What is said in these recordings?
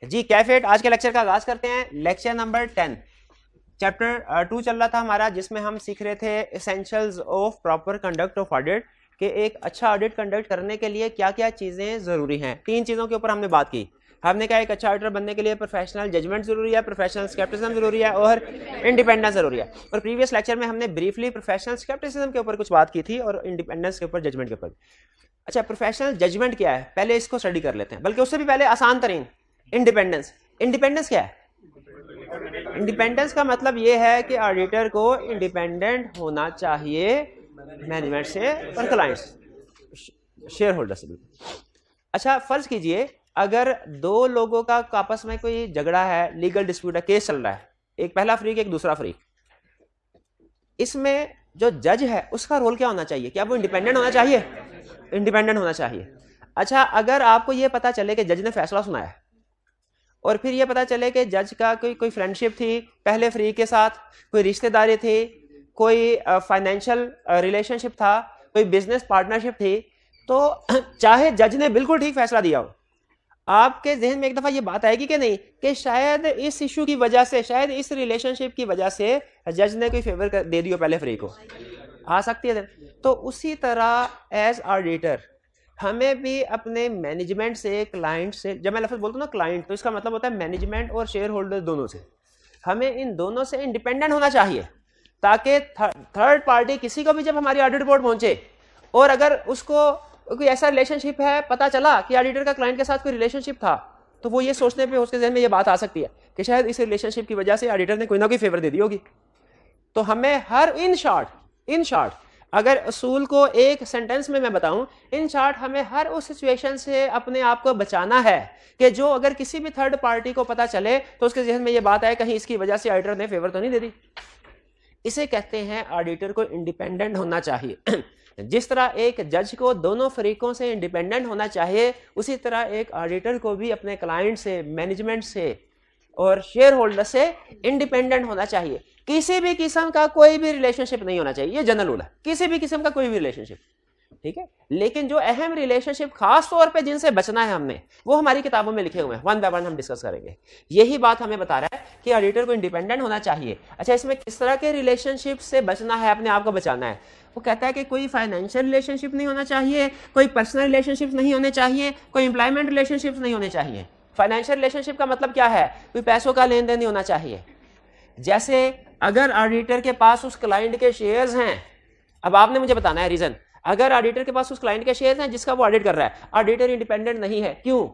जी कैफेट, आज के लेक्चर का आगाज करते हैं। लेक्चर नंबर 10, चैप्टर 2 चल रहा था हमारा, जिसमें हम सीख रहे थे essentials of proper conduct of audit, कि एक अच्छा ऑडिट कंडक्ट करने के लिए क्या क्या चीज़ें ज़रूरी हैं। 3 चीज़ों के ऊपर हमने बात की। हमने कहा एक अच्छा ऑडिटर बनने के लिए प्रोफेशनल जजमेंट जरूरी है, प्रोफेशनल स्केप्टिसिज्म जरूरी है और इंडिपेंडेंस जरूरी है। और प्रीवियस लेक्चर में हमने ब्रीफली प्रोफेशनल स्केप्टिसिज्म के ऊपर कुछ बात की थी और इंडिपेंडेंस के ऊपर, जजमेंट के ऊपर। अच्छा, प्रोफेशनल जजमेंट क्या है, पहले इसको स्टडी कर लेते हैं, बल्कि उससे भी पहले आसान तरीन इंडिपेंडेंस। इंडिपेंडेंस क्या है? इंडिपेंडेंस का मतलब यह है कि ऑडिटर को इंडिपेंडेंट होना चाहिए मैनेजमेंट से और क्लाइंट्स, शेयर होल्डर से। अच्छा, फर्ज कीजिए अगर दो लोगों का आपस में कोई झगड़ा है, लीगल डिस्प्यूट है, केस चल रहा है, एक पहला फ्रीक एक दूसरा फ्रीक, इसमें जो जज है उसका रोल क्या होना चाहिए? क्या वो इंडिपेंडेंट होना चाहिए? इंडिपेंडेंट होना चाहिए। अच्छा, अगर आपको यह पता चले कि जज ने फैसला सुनाया और फिर यह पता चले कि जज का कोई फ्रेंडशिप थी पहले फ्री के साथ, कोई रिश्तेदारी थी, कोई फाइनेंशियल रिलेशनशिप था, कोई बिजनेस पार्टनरशिप थी, तो चाहे जज ने बिल्कुल ठीक फैसला दिया हो, आपके जहन में एक दफा ये बात आएगी कि नहीं कि शायद इस इशू की वजह से, शायद इस रिलेशनशिप की वजह से जज ने कोई फेवर दे दिया पहले फ्री को, आ सकती है। तो उसी तरह एज ऑडिटर हमें भी अपने मैनेजमेंट से, क्लाइंट से, जब मैं लफ्ज़ बोलता हूँ ना क्लाइंट, तो इसका मतलब होता है मैनेजमेंट और शेयर होल्डर दोनों से, हमें इन दोनों से इंडिपेंडेंट होना चाहिए, ताकि थर्ड पार्टी किसी को भी जब हमारी ऑडिट रिपोर्ट पहुंचे और अगर उसको कोई ऐसा रिलेशनशिप है, पता चला कि ऑडिटर का क्लाइंट के साथ कोई रिलेशनशिप था, तो वो ये सोचने पे उसके जहन में ये बात आ सकती है कि शायद इस रिलेशनशिप की वजह से ऑडिटर ने कोई ना कोई फेवर दे दी होगी। तो हमें हर इन शॉर्ट अगर असूल को एक सेंटेंस में मैं बताऊं, इन शॉर्ट हमें हर उस सिचुएशन से अपने आप को बचाना है कि जो अगर किसी भी थर्ड पार्टी को पता चले तो उसके जहन में ये बात आए कहीं इसकी वजह से ऑडिटर ने फेवर तो नहीं दे दी। इसे कहते हैं ऑडिटर को इंडिपेंडेंट होना चाहिए। जिस तरह एक जज को दोनों फरीकों से इंडिपेंडेंट होना चाहिए, उसी तरह एक ऑडिटर को भी अपने क्लाइंट से, मैनेजमेंट से और शेयर होल्डर से इंडिपेंडेंट होना चाहिए। किसी भी किस्म का कोई भी रिलेशनशिप नहीं होना चाहिए, ये जनरल रूल है, किसी भी किस्म का कोई भी रिलेशनशिप, ठीक है। लेकिन जो अहम रिलेशनशिप खास तौर पे जिनसे बचना है हमने, वो हमारी किताबों में लिखे हुए हैं, वन बाय वन हम डिस्कस करेंगे। यही बात हमें बता रहा है कि ऑडिटर को इंडिपेंडेंट होना चाहिए। अच्छा, इसमें किस तरह के रिलेशनशिप से बचना है, अपने आप को बचाना है? वो कहता है कि कोई फाइनेंशियल रिलेशनशिप नहीं होना चाहिए, कोई पर्सनल रिलेशनशिप नहीं होने चाहिए, कोई एम्प्लॉयमेंट रिलेशनशिप नहीं होने चाहिए। फाइनेंशियल रिलेशनशिप का मतलब क्या है? कोई पैसों का लेन देन नहीं होना चाहिए। जैसे अगर ऑडिटर के पास उस क्लाइंट के शेयर्स हैं, अब आपने मुझे बताना है रीजन। अगर ऑडिटर के पास उस क्लाइंट के शेयर्स हैं जिसका वो ऑडिट कर रहा है, ऑडिटर इंडिपेंडेंट नहीं है, क्यों?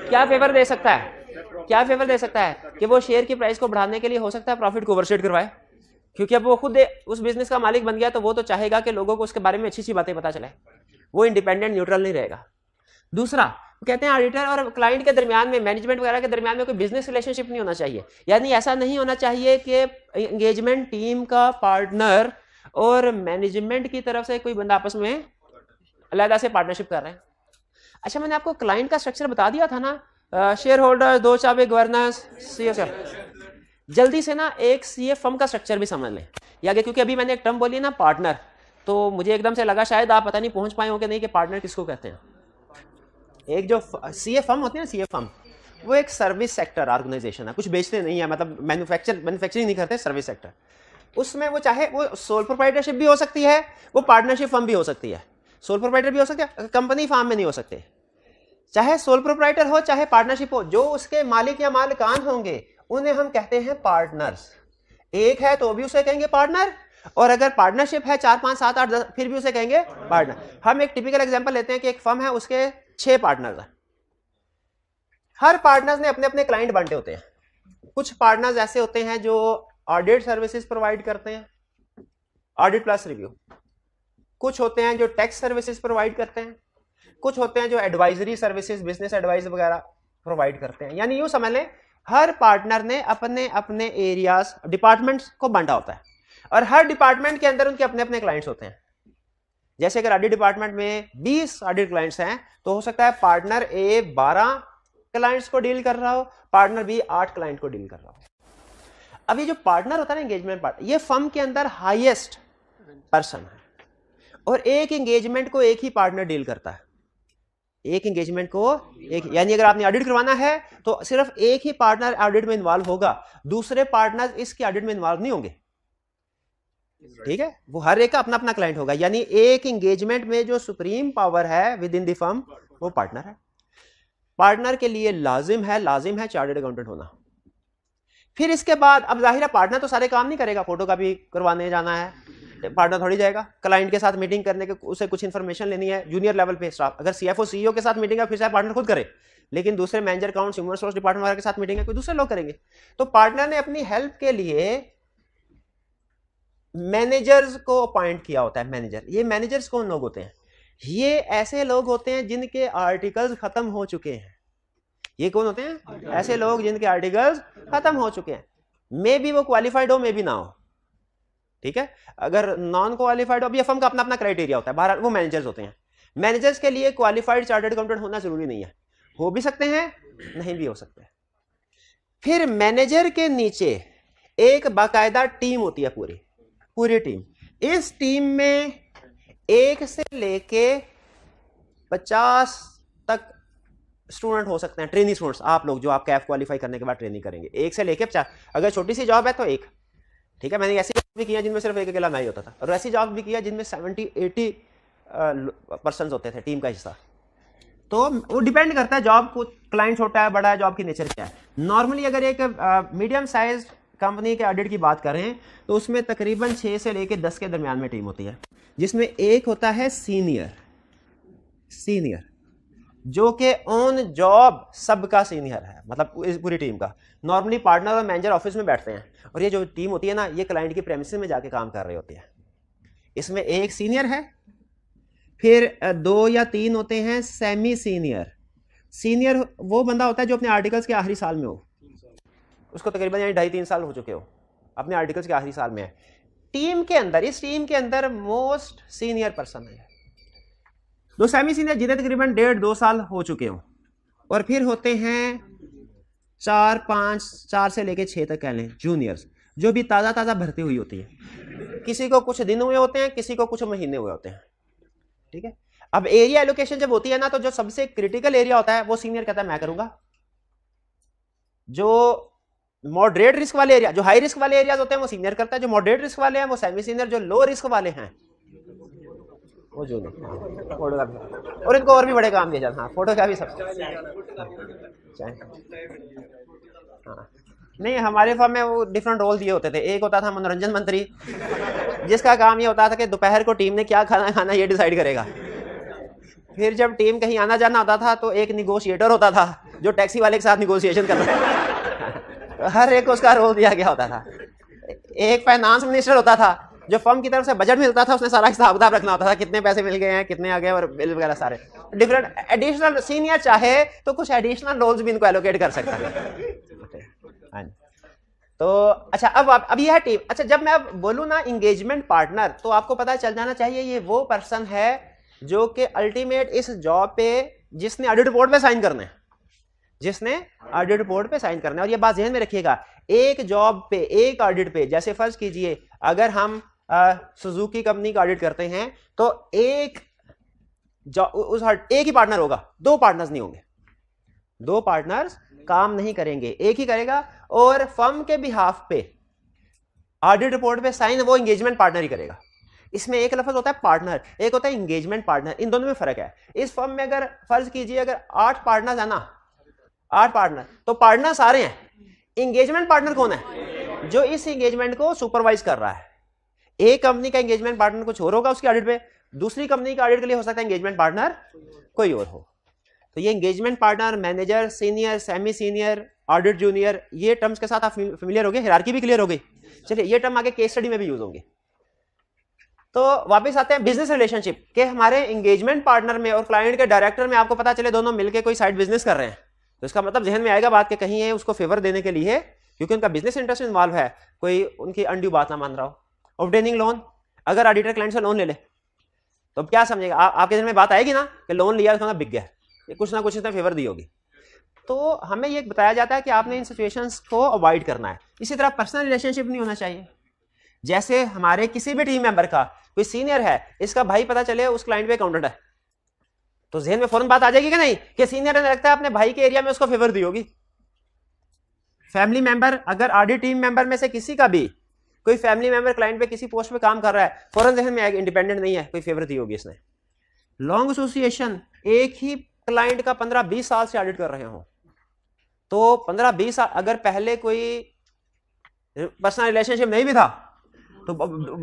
क्या फेवर दे सकता है? क्या फेवर दे सकता है कि वो शेयर की प्राइस को बढ़ाने के लिए हो सकता है प्रॉफिट को ओवरशूट करवाए, क्योंकि अब वो खुद उस बिजनेस का मालिक बन गया, तो वो तो चाहेगा कि लोगों को उसके बारे में अच्छी अच्छी बातें पता चले, वो इंडिपेंडेंट न्यूट्रल नहीं रहेगा। दूसरा, कहते हैं ऑडिटर और क्लाइंट के दरमियान में, मैनेजमेंट वगैरह के दरमियान में कोई बिजनेस रिलेशनशिप नहीं होना चाहिए। यानी ऐसा नहीं होना चाहिए कि एंगेजमेंट टीम का पार्टनर और मैनेजमेंट की तरफ से कोई बंदा आपस में अलग से पार्टनरशिप कर रहे हैं। अच्छा, मैंने आपको क्लाइंट का स्ट्रक्चर बता दिया था ना, शेयर होल्डर, दो चाबे, गवर्नेंस, सीएफ। जल्दी से ना एक सीएफ फर्म का स्ट्रक्चर भी समझ लें या आगे, क्योंकि अभी मैंने एक टर्म बोली ना पार्टनर, तो मुझे एकदम से लगा शायद आप पता नहीं पहुंच पाए हो कि नहीं कि पार्टनर किसको कहते हैं। एक जो सीएफ फर्म होती है ना, सीएफ फर्म, वो एक सर्विस सेक्टर ऑर्गेनाइजेशन है, कुछ बेचते नहीं है, मतलब मैन्युफैक्चरिंग नहीं करते, सर्विस सेक्टर। उसमें वो चाहे वो सोल प्रोप्राइटरशिप भी हो सकती है, वो पार्टनरशिप फर्म भी हो सकती है, सोल प्रोप्राइटर भी हो सकते हैं, कंपनी फार्म में नहीं हो सकते। चाहे सोल प्रोप्राइटर हो चाहे पार्टनरशिप हो, जो उसके मालिक या मालिकान होंगे उन्हें हम कहते हैं पार्टनर्स। एक है तो भी उसे कहेंगे पार्टनर, और अगर पार्टनरशिप है 4 5 7 8 10 फिर भी उसे कहेंगे पार्टनर। हम एक टिपिकल एग्जांपल लेते हैं कि एक फर्म है, उसके 6 पार्टनर्स हैं। हर पार्टनर्स ने अपने अपने क्लाइंट बांटे होते हैं। कुछ पार्टनर्स ऐसे होते हैं जो ऑडिट सर्विसेज प्रोवाइड करते हैं, ऑडिट प्लस रिव्यू। कुछ होते हैं जो टैक्स सर्विसेज प्रोवाइड करते हैं, कुछ होते हैं जो एडवाइजरी सर्विसेज, बिजनेस एडवाइस वगैरह प्रोवाइड करते हैं। यानी यूं समझ लें, हर पार्टनर ने अपने अपने एरियाज, डिपार्टमेंट्स को बांटा होता है, और हर डिपार्टमेंट के अंदर उनके अपने अपने क्लाइंट्स होते हैं। जैसे अगर ऑडिट डिपार्टमेंट में 20 ऑडिट क्लाइंट्स हैं, तो हो सकता है पार्टनर ए 12 क्लाइंट्स को डील कर रहा हो, पार्टनर बी 8 क्लाइंट को डील कर रहा हो। अब ये जो पार्टनर होता है ना, एंगेजमेंट पार्टनर, ये फर्म के अंदर हाईएस्ट पर्सन है, और एक एंगेजमेंट को एक ही पार्टनर डील करता है। एक एंगेजमेंट को एक, यानी अगर आपने ऑडिट करवाना है तो सिर्फ एक ही पार्टनर ऑडिट में इन्वॉल्व होगा, दूसरे पार्टनर इसके ऑडिट में इन्वॉल्व नहीं होंगे। ठीक है, वो हर एक का अपना अपना क्लाइंट होगा, यानी एक एंगेजमेंट में जो सुप्रीम पावर है विद इन द फर्म वो पार्टनर है। पार्टनर के लिए लाजिम है चार्टर्ड अकाउंटेंट होना। फिर इसके बाद अब जाहिर है पार्टनर तो सारे काम नहीं करेगा, फोटो कॉपी करवाने जाना है पार्टनर थोड़ी जाएगा, क्लाइंट के साथ मीटिंग करने के उसे कुछ इंफॉर्मेशन लेनी है, जूनियर लेवल पे स्टाफ, अगर सीएफओ सीईओ के साथ मीटिंग है फिर चाहे पार्टनर खुद करे, लेकिन दूसरे manager account human resource department वगैरह के साथ मीटिंग है कोई दूसरे लोग करेंगे। तो पार्टनर ने अपनी हेल्प के लिए मैनेजर्स को अपॉइंट किया होता है। मैनेजर, ये मैनेजर्स कौन लोग होते हैं? ये ऐसे लोग होते हैं जिनके आर्टिकल्स खत्म हो चुके हैं। ये कौन होते हैं? ऐसे लोग जिनके आर्टिकल्स खत्म हो चुके हैं, मे बी वो क्वालिफाइड हो मे बी ना हो। ठीक है, अगर नॉन क्वालिफाइड हो, फर्म का अपना अपना क्राइटेरिया होता है, बाहर वो मैनेजर्स होते हैं। मैनेजर्स के लिए क्वालिफाइड चार्टर्ड अकाउंटेंट होना जरूरी नहीं है, हो भी सकते हैं नहीं भी हो सकते। फिर मैनेजर के नीचे एक बाकायदा टीम होती है, पूरी टीम। इस टीम में 1 से लेके 50 तक स्टूडेंट हो सकते हैं, ट्रेनिंग स्टूडेंट्स, आप लोग जो आप कैफ क्वालिफाई करने के बाद ट्रेनिंग करेंगे, 1 से लेके 50। अगर छोटी सी जॉब है तो 1। ठीक है, मैंने ऐसी जॉब भी किया जिनमें सिर्फ एक अकेला मैं ही होता था, और ऐसी जॉब भी किया जिनमें 70-80 पर्सन होते थे टीम का हिस्सा। तो वो डिपेंड करता है जॉब को, क्लाइंट छोटा है बड़ा है, जॉब की नेचर क्या है। नॉर्मली अगर एक मीडियम साइज कंपनी के ऑडिट की बात करें तो उसमें तकरीबन 6 से लेकर 10 के दरमियान में टीम होती है, जिसमें एक होता है सीनियर जो कि ऑन जॉब सबका सीनियर है, मतलब इस पूरी टीम का। नॉर्मली पार्टनर और मैनेजर ऑफिस में बैठते हैं, और ये जो टीम होती है ना, ये क्लाइंट की प्रेमिसेस में जाके काम कर रही होती है। इसमें एक सीनियर है, फिर 2 या 3 होते हैं सेमी सीनियर। सीनियर वो बंदा होता है जो अपने आर्टिकल्स के आखिरी साल में हो, उसको तकरीबन यानी 2.5-3 साल हो चुके हो, अपने आर्टिकल्स के आखिरी साल में है। टीम के अंदर, इस टीम के अंदर मोस्ट सीनियर पर्सन है। 2 सेमी सीनियर जिन्हें तकरीबन 1.5-2 साल हो चुके हो, और फिर होते हैं 4 से लेके 6 तक कह लें जूनियर्स, जो भी ताज़ा भर्ती हुई होती है। किसी को कुछ दिन हुए होते हैं, किसी को कुछ महीने हुए होते हैं। ठीक है, अब एरिया एलोकेशन जब होती है ना, तो जो सबसे क्रिटिकल एरिया होता है वो सीनियर कहता है मैं करूंगा। जो मॉडरेट रिस्क वाले एरिया, जो हाई रिस्क वाले एरियाज होते हैं वो सीनियर करता है, जो मॉडरेट रिस्क वाले हैं वो सेमी सीनियर, जो लो रिस्क वाले हैं वो जूनियर। फोटोग्राफी, और इनको और भी बड़े काम दिए जाते हैं, फोटोग्राफी सब। हाँ, नहीं हमारे फर्म में वो डिफरेंट रोल दिए होते थे। एक होता था मनोरंजन मंत्री, जिसका काम ये होता था कि दोपहर को टीम ने क्या खाना ये डिसाइड करेगा। फिर जब टीम कहीं आना जाना होता था तो एक निगोशिएटर होता था जो टैक्सी वाले के साथ निगोशिएशन करता था। हर एक को उसका रोल दिया गया होता था। एक फाइनेंस मिनिस्टर होता था, जो फर्म की तरफ से बजट मिलता था उसने सारा हिसाब किताब रखना होता था, कितने पैसे मिल गए हैं, कितने आ गए, और बिल वगैरह सारे डिफरेंट एडिशनल। सीनियर चाहे तो कुछ एडिशनल रोल्स भी इनको एलोकेट कर सकता है। तो अच्छा, अब यह है टीम। अच्छा, जब मैं अब बोलूँ ना एंगेजमेंट पार्टनर, तो आपको पता चल जाना चाहिए ये वो पर्सन है जो कि अल्टीमेट इस जॉब पे जिसने ऑडिट रिपोर्ट पे साइन करना है, ऑडिट रिपोर्ट पे साइन करना है। और ये बात ध्यान में रखिएगा, एक जॉब पे, एक ऑडिट पे, जैसे फर्ज कीजिए अगर हम सुजुकी कंपनी का ऑडिट करते हैं तो एक ही पार्टनर होगा, 2 पार्टनर्स नहीं होंगे, 2 पार्टनर्स काम नहीं करेंगे, एक ही करेगा। और फर्म के बिहाफ पे ऑडिट रिपोर्ट पे साइन वो एंगेजमेंट पार्टनर ही करेगा। इसमें एक लफ्ज होता है पार्टनर, एक होता है एंगेजमेंट पार्टनर, इन दोनों में फर्क है। इस फर्म में अगर फर्ज कीजिए अगर 8 पार्टनर्स है ना, 8 पार्टनर, तो पार्टनर सारे हैं। एंगेजमेंट पार्टनर कौन है? जो इस एंगेजमेंट को सुपरवाइज कर रहा है। एक कंपनी का एंगेजमेंट पार्टनर कुछ और होगा उसकी ऑडिट पे, दूसरी कंपनी का ऑडिट के लिए हो सकता है एंगेजमेंट पार्टनर कोई और हो। तो ये engagement partner, manager, senior, semi senior, audit junior, ये टर्म्स के साथ आप फेमिलियर हो गए, हायरार्की भी क्लियर हो गई। चलिए, ये टर्म आगे केस स्टडी में भी यूज होंगे। तो वापस आते हैं बिजनेस रिलेशनशिप के। हमारे एंगेजमेंट पार्टनर में और क्लाइंट के डायरेक्टर में आपको पता चले दोनों मिलकर कोई साइड बिजनेस कर रहे हैं, तो इसका मतलब जहन में आएगा बात कि कहीं ये उसको फेवर देने के लिए, क्योंकि उनका बिजनेस इंटरेस्ट इन्वॉल्व है, कोई उनकी अनड्यू बात ना मान रहा हो। ऑब्टेनिंग लोन, अगर ऑडिटर क्लाइंट से लोन ले ले तो क्या समझेगा, आपके जहन में बात आएगी ना कि लोन लिया तो बिक गया, कुछ ना कुछ इसने फेवर दी होगी। तो हमें ये बताया जाता है कि आपने इन सिचुएशंस को अवॉइड करना है। इसी तरह पर्सनल रिलेशनशिप नहीं होना चाहिए। जैसे हमारे किसी भी टीम मेंबर का कोई सीनियर है, इसका भाई पता चले उस क्लाइंट पे अकाउंटेंट है, तो जहन में फौरन बात आ जाएगी कि नहीं कि सीनियर ने लगता है अपने भाई के एरिया में उसको फेवर दी होगी। फैमिली मेंबर, अगर ऑडिट टीम मेंबर में से किसी का भी कोई फैमिली मेंबर क्लाइंट पे किसी पोस्ट पे काम कर रहा है, फौरन जहन में आएगा इंडिपेंडेंट नहीं है, कोई फेवर दी होगी इसने। लॉन्ग एसोसिएशन, एक ही क्लाइंट का 15-20 साल से ऑडिट कर रहे हो, तो 15-20 साल, अगर पहले कोई पर्सनल रिलेशनशिप नहीं भी था तो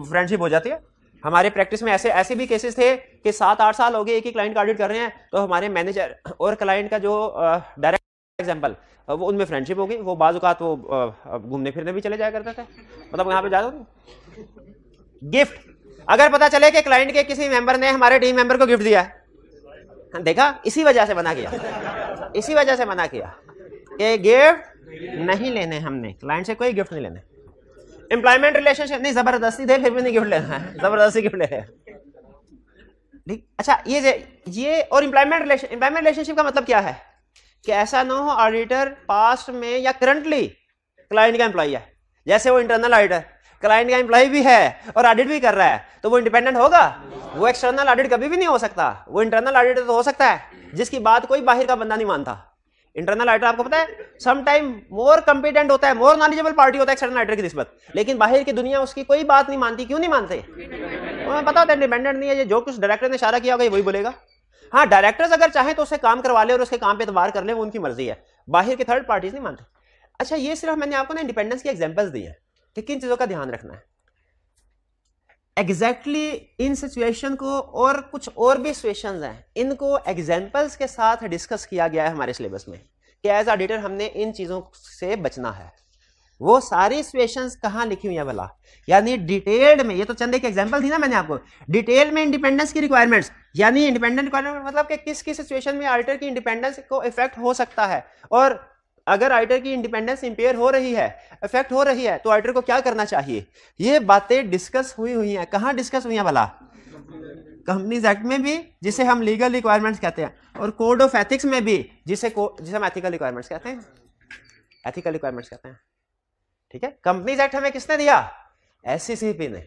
फ्रेंडशिप हो जाती है। हमारे प्रैक्टिस में ऐसे भी केसेस थे कि 7-8 साल हो गए एक ही क्लाइंट का ऑडिट कर रहे हैं, तो हमारे मैनेजर और क्लाइंट का जो डायरेक्ट एग्जांपल, वो उनमें फ्रेंडशिप हो गई। वो बाज़ औक़ात वो घूमने फिरने भी चले जाया करते थे, मतलब यहाँ पे जा दो। गिफ्ट, अगर पता चले कि क्लाइंट के किसी मेंबर ने हमारे टीम मेंबर को गिफ्ट दिया है, देखा, इसी वजह से मना किया, इसी वजह से मना किया कि गिफ्ट नहीं लेने, हमने क्लाइंट से कोई गिफ्ट नहीं लेने। एम्प्लॉयमेंट रिलेशनशिप, नहीं जबरदस्ती दे फिर भी नहीं गिफ्ट लेना है, जबरदस्ती गिफ्ट ले रहे। अच्छा, ये और एम्प्लॉयमेंट रिलेशनशिप का मतलब क्या है कि ऐसा ना हो ऑडिटर पास्ट में या करंटली क्लाइंट का एम्प्लॉय है, जैसे वो इंटरनल ऑडिटर क्लाइंट का एम्प्लॉय भी है और ऑडिट भी कर रहा है, तो वो इंडिपेंडेंट होगा? वो एक्सटर्नल ऑडिट कभी भी नहीं हो सकता। वो इंटरनल ऑडिटर तो हो सकता है जिसकी बात कोई बाहर का बंदा नहीं मानता। इंटरनल ऑडिटर आपको पता है सम टाइम मोर कंपिटेंट होता है, मोर नॉलेजेबल पार्टी होता है एक्सटर्नल ऑडिटर की निस्बत, लेकिन बाहर की दुनिया उसकी कोई बात नहीं मानती। क्यों नहीं मानते? उन्हें पता होता है इंडिपेंडेंट नहीं है, ये जो कुछ डायरेक्टर ने इशारा किया होगा वही बोलेगा। हाँ, डायरेक्टर्स अगर चाहे तो उससे काम करवा ले और उसके काम पे एतबार कर ले, वो उनकी मर्जी है, बाहर के थर्ड पार्टीज नहीं मानते। अच्छा, ये सिर्फ मैंने आपको ना इंडिपेंडेंस की एग्जांपल्स दी है कि किन चीजों का ध्यान रखना है एग्जैक्टली इन सिचुएशन को, और कुछ और भी सिचुएशंस हैं, इनको एग्जांपल्स के साथ डिस्कस किया गया है हमारे सिलेबस में कि एज ऑडिटर हमने इन चीजों से बचना है। वो सारी सिचुएशंस कहाँ लिखी हुई है भला, यानी डिटेल्ड में। ये तो चंद एक एग्जांपल थी ना मैंने आपको, डिटेल में इंडिपेंडेंस की रिक्वायरमेंट्स, यानी इंडिपेंडेंट रिक्वायरमेंट मतलब कि किस किस सिचुएशन में ऑडिटर की इंडिपेंडेंस को इफेक्ट हो सकता है, और अगर ऑडिटर की इंडिपेंडेंस इंपेयर हो रही है, इफेक्ट हो रही है, तो ऑडिटर को क्या करना चाहिए। ये बातें डिस्कस हुई हैं। कहाँ डिस्कस हुई हैं भला? कंपनीज एक्ट में भी, जिसे हम लीगल रिक्वायरमेंट्स कहते हैं, और कोड ऑफ एथिक्स में भी, जिसे हम एथिकल रिक्वायरमेंट्स कहते हैं, एथिकल रिक्वायरमेंट्स कहते हैं। ठीक है, कंपनीज एक्ट हमें किसने दिया? एससीसीपी ने।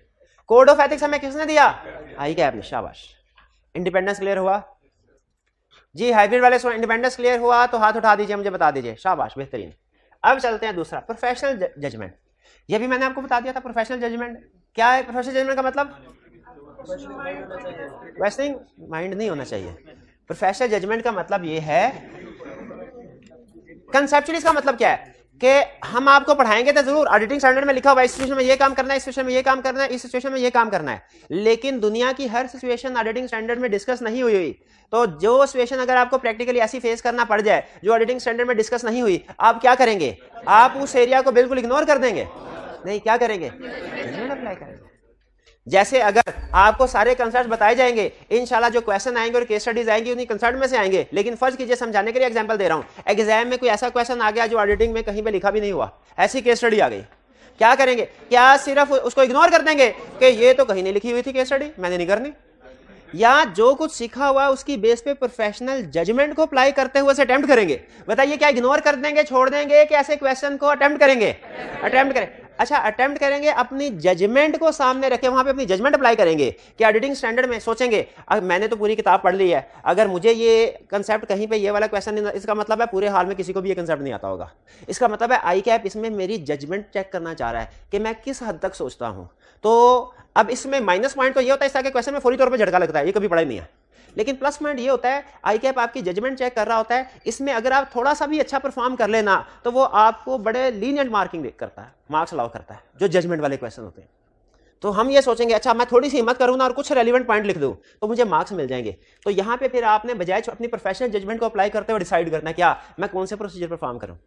कोड ऑफ एथिक्स हमें किसने दिया? ICAP ने। शाबाश, इंडिपेंडेंस क्लियर हुआ जी। हाइब्रिड वाले इंडिपेंडेंस क्लियर हुआ तो हाथ उठा दीजिए, मुझे बता दीजिए। शाबाश, बेहतरीन। अब चलते हैं दूसरा, प्रोफेशनल जजमेंट। ये भी मैंने आपको बता दिया था। प्रोफेशनल जजमेंट क्या है? प्रोफेशनल जजमेंट का मतलब वेस्टिंग माइंड नहीं होना चाहिए। प्रोफेशनल जजमेंट का मतलब ये है, कंसेप्चुअली इसका मतलब क्या है कि हम आपको पढ़ाएंगे तो जरूर ऑडिटिंग स्टैंडर्ड में लिखा हुआ है इस सिचुएशन में ये काम करना है, इस सिचुएशन में ये काम करना है, इस सिचुएशन में ये काम करना है, लेकिन दुनिया की हर सिचुएशन ऑडिटिंग स्टैंडर्ड में डिस्कस नहीं हुई। तो जो सिचुएशन अगर आपको प्रैक्टिकली ऐसी फेस करना पड़ जाए जो ऑडिटिंग स्टैंडर्ड में डिस्कस नहीं हुई, आप क्या करेंगे? आप उस एरिया को बिल्कुल इग्नोर कर देंगे? नहीं, क्या करेंगे? जजमेंट अप्लाई करेंगे। जैसे अगर आपको सारे कंसेप्ट बताए जाएंगे, इंशाल्लाह जो क्वेश्चन आएंगे और केस स्टडीज आएंगी उन्हीं कंसेप्ट में से आएंगे, लेकिन फर्ज कीजिए समझाने के लिए एग्जांपल दे रहा हूं, एग्जाम में कोई ऐसा क्वेश्चन आ गया जो ऑडिटिंग में कहीं पे लिखा भी नहीं हुआ, ऐसी केस स्टडी आ गई, क्या करेंगे? क्या सिर्फ उसको इग्नोर कर देंगे कि ये तो कहीं नहीं लिखी हुई थी केस स्टडी, मैंने नहीं करनी? या जो कुछ सीखा हुआ है उसकी बेस पे प्रोफेशनल जजमेंट को अप्लाई करते हुए अटेम्प्ट करेंगे? बताइए, क्या इग्नोर कर देंगे, छोड़ देंगे, कि ऐसे क्वेश्चन को अटेम्प्ट करेंगे? अटेम्प्ट करें। अच्छा, अटेम्प्ट करेंगे, अपनी जजमेंट को सामने रखे, वहां पे अपनी जजमेंट अप्लाई करेंगे कि ऑडिटिंग स्टैंडर्ड में सोचेंगे मैंने तो पूरी किताब पढ़ ली है, अगर मुझे ये कंसेप्ट कहीं पे ये वाला क्वेश्चन नहीं, इसका मतलब है पूरे हाल में किसी को भी ये कंसेप्ट नहीं आता होगा, इसका मतलब है ICAP इसमें मेरी जजमेंट चेक करना चाह रहा है कि मैं किस हद तक सोचता हूं। तो अब इसमें माइनस पॉइंट तो ये होता है इस तरह के क्वेश्चन में फौरी तौर पर झटका लगता है, ये कभी पढ़ा ही नहीं है, लेकिन प्लस पॉइंट ये होता है ICAP आपकी जजमेंट चेक कर रहा होता है, इसमें अगर आप थोड़ा सा भी अच्छा परफॉर्म कर लेना तो वो आपको बड़े लीनियंट मार्किंग करता है, मार्क्स अलाउ करता है, जो जजमेंट वाले क्वेश्चन होते हैं। तो हम ये सोचेंगे अच्छा मैं थोड़ी सी हिम्मत करूँ ना और कुछ रेलिवेंट पॉइंट लिख दूँ तो मुझे मार्क्स मिल जाएंगे। तो यहाँ पे फिर आपने बजाय अपनी प्रोफेशनल जजमेंट को अप्लाई करते हुए डिसाइड करना क्या मैं कौन से प्रोसीजर परफॉर्म करूँ।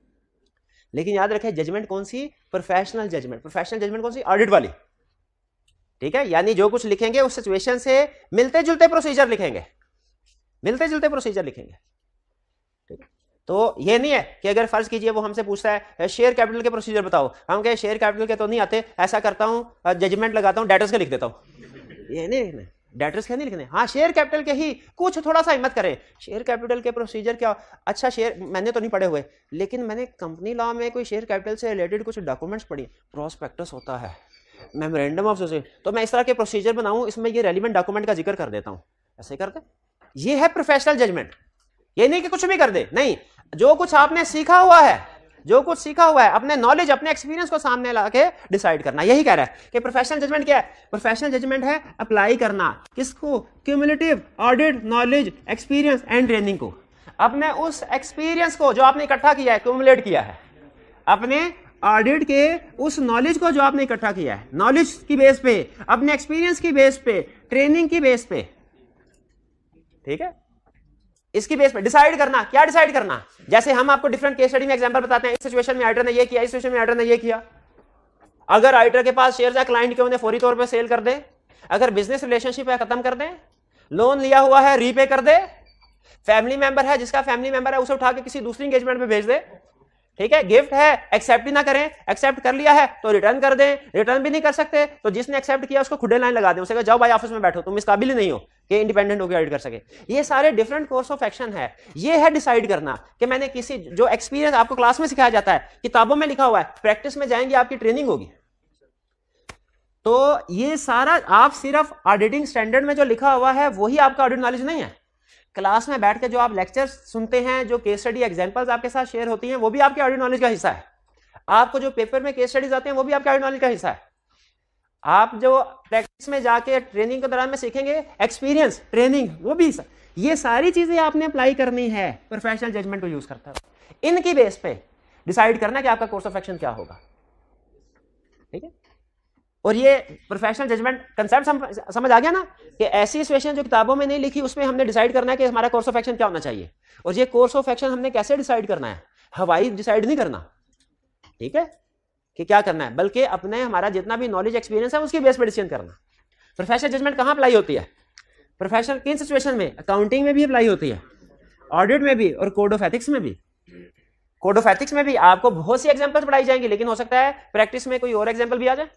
लेकिन याद रखें जजमेंट कौन सी? Professional judgement. प्रोफेशनल जजमेंट कौन सी? ऑडिट वाली। ठीक है, यानी जो कुछ लिखेंगे उस सिचुएशन से मिलते जुलते प्रोसीजर लिखेंगे, मिलते जुलते प्रोसीजर लिखेंगे। ठीक है, तो ये नहीं है कि अगर फर्ज कीजिए वो हमसे पूछता है शेयर कैपिटल के प्रोसीजर बताओ, हम कहे शेयर कैपिटल के तो नहीं आते, ऐसा करता हूं जजमेंट लगाता हूं डेटर्स के लिख देता हूं। ये नहीं लिखना, डेटर्स के नहीं लिखने। हाँ, शेयर कैपिटल के ही कुछ थोड़ा सा हिम्मत करें, शेयर कैपिटल के प्रोसीजर क्या? अच्छा, शेयर मैंने तो नहीं पढ़े हुए, लेकिन मैंने कंपनी लॉ में कोई शेयर कैपिटल से रिलेटेड कुछ डॉक्यूमेंट्स पढ़ी, प्रोस्पेक्टस होता है, मेमोरेंडम ऑफ सोसाइटी, तो मैं इस तरह के प्रोसीजर बनाऊं, इसमें ये रेलिवेंट डॉक्यूमेंट का जिक्र कर देता हूं, ऐसे करते ये है प्रोफेशनल जजमेंट। ये नहीं कि कुछ भी कर दे, नहीं, जो कुछ आपने सीखा हुआ है, जो कुछ सीखा हुआ है, अपने नॉलेज, अपने एक्सपीरियंस को सामने लाके डिसाइड करना। यही कह रहा है कि प्रोफेशनल जजमेंट क्या है? प्रोफेशनल जजमेंट है अप्लाई करना किसको? Cumulative audit knowledge, experience and training को। अपने उस एक्सपीरियंस को जो आपने इकट्ठा किया है, क्यूमुलेट किया है, अपने ऑडिट के उस नॉलेज को जो आपने इकट्ठा किया है, नॉलेज की बेस पे, अपने एक्सपीरियंस की बेस पे, ट्रेनिंग की बेस पे, ठीक है, इसकी बेस पे डिसाइड करना। क्या डिसाइड करना? जैसे हम आपको डिफरेंट केस स्टडी में एग्जांपल बताते हैं, इस सिचुएशन में आइटर ने ये किया, इस सिचुएशन में आइटर ने ये किया। अगर आइटर के पास शेयर है क्लाइंट के, उन्हें फौरी तौर पे सेल कर दे। अगर बिजनेस रिलेशनशिप है खत्म कर दे। लोन लिया हुआ है रीपे कर दे। फैमिली मेंबर है, जिसका फैमिली मेंबर है उसे उठा के किसी दूसरी एंगेजमेंट में भेज दे। ठीक है, गिफ्ट है, एक्सेप्ट ही ना करें, एक्सेप्ट कर लिया है तो रिटर्न कर दें, रिटर्न भी नहीं कर सकते तो जिसने एक्सेप्ट किया उसको खुदे लाइन लगा दें, उसे कहा जाओ भाई ऑफिस में बैठो, तुम इस काबिल ही नहीं हो कि इंडिपेंडेंट होकर ऑडिट कर सके। ये सारे डिफरेंट कोर्स ऑफ एक्शन है। ये है डिसाइड करना कि मैंने किसी, जो एक्सपीरियंस आपको क्लास में सिखाया जाता है, किताबों में लिखा हुआ है, प्रैक्टिस में जाएंगे आपकी ट्रेनिंग होगी। तो ये सारा आप सिर्फ ऑडिटिंग स्टैंडर्ड में जो लिखा हुआ है वही आपका ऑडिट नॉलेज नहीं है। क्लास में बैठ के जो आप लेक्चर सुनते हैं, जो केस स्टडी एग्जांपल्स आपके साथ शेयर होती हैं, वो भी आपके ऑडिट नॉलेज का हिस्सा है। आपको जो पेपर में केस स्टडीज आते हैं वो भी आपके ऑडिट नॉलेज का हिस्सा है। आप जो प्रैक्टिस में जाके ट्रेनिंग के दौरान में सीखेंगे, एक्सपीरियंस, ट्रेनिंग, वो भी हिस्सा। ये सारी चीजें आपने अप्लाई करनी है प्रोफेशनल जजमेंट को यूज करता है। इनकी बेस पे डिसाइड करना कि आपका कोर्स ऑफ एक्शन क्या होगा। ठीक है, और ये प्रोफेशनल जजमेंट कंसेप्ट समझ आ गया ना, कि ऐसी सिचुएशन जो किताबों में नहीं लिखी उसमें हमने डिसाइड करना है कि हमारा कोर्स ऑफ एक्शन क्या होना चाहिए। और ये कोर्स ऑफ एक्शन हमने कैसे डिसाइड करना है? हवाई डिसाइड नहीं करना, ठीक है, कि क्या करना है, बल्कि अपने हमारा जितना भी नॉलेज एक्सपीरियंस है उसकी बेस पर डिसीजन करना। प्रोफेशनल जजमेंट कहाँ अप्लाई होती है? प्रोफेशनल किन सिचुएशन में? अकाउंटिंग में भी अप्लाई होती है, ऑडिट में भी, और कोड ऑफ एथिक्स में भी। कोड ऑफ एथिक्स में भी आपको बहुत सी एग्जाम्पल्स पढ़ाई जाएंगी, लेकिन हो सकता है प्रैक्टिस में कोई और एग्जाम्पल भी आ जाए,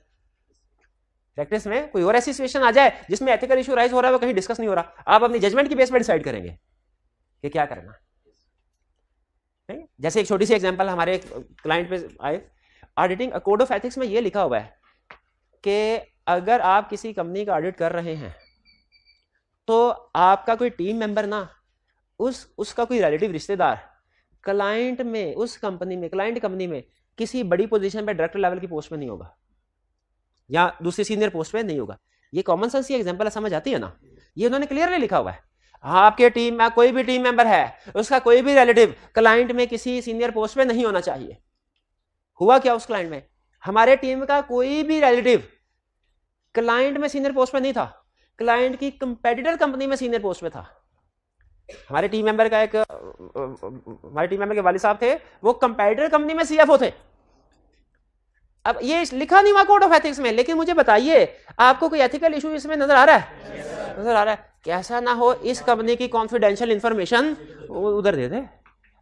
प्रैक्टिस में कोई और ऐसी सिचुएशन आ जाए जिसमें एथिकल इशू राइज हो रहा है, वो कहीं डिस्कस नहीं हो रहा। आप अपनी जजमेंट की बेस पर डिसाइड करेंगे कि क्या करना है। जैसे एक छोटी सी एग्जांपल हमारे क्लाइंट पे आए, ऑडिटिंग कोड ऑफ एथिक्स में ये लिखा हुआ है कि अगर आप किसी कंपनी का ऑडिट कर रहे हैं तो आपका कोई टीम मेंबर ना, उसका कोई रिलेटिव रिश्तेदार क्लाइंट में, उस कंपनी में, क्लाइंट कंपनी में किसी बड़ी पोजीशन पे, डायरेक्टर लेवल की पोस्ट पे नहीं होगा या दूसरी सीनियर पोस्ट पे नहीं होगा। ये कॉमन सेंस की एग्जांपल समझ आती है ना? ये उन्होंने क्लियरली लिखा हुआ है। आपके टीम में कोई भी टीम मेंबर है, उसका कोई भी रिलेटिव क्लाइंट में किसी सीनियर पोस्ट पे नहीं होना चाहिए। हुआ क्या उस क्लाइंट में? हमारे टीम का कोई भी रिलेटिव क्लाइंट में सीनियर पोस्ट पे नहीं था, क्लाइंट की कंपेटिटर कंपनी में सीनियर पोस्ट पे था। हमारे टीम मेंबर के वालिद साहब थे, वो कंपेटिटर कंपनी में सीएफओ थे। अब ये लिखा नहीं हुआ कोड ऑफ एथिक्स में, लेकिन मुझे बताइए आपको कोई एथिकल इशू इसमें नजर आ रहा है? नजर आ रहा है। कैसा ना हो इस कंपनी की कॉन्फिडेंशियल इंफॉर्मेशन उधर दे दे।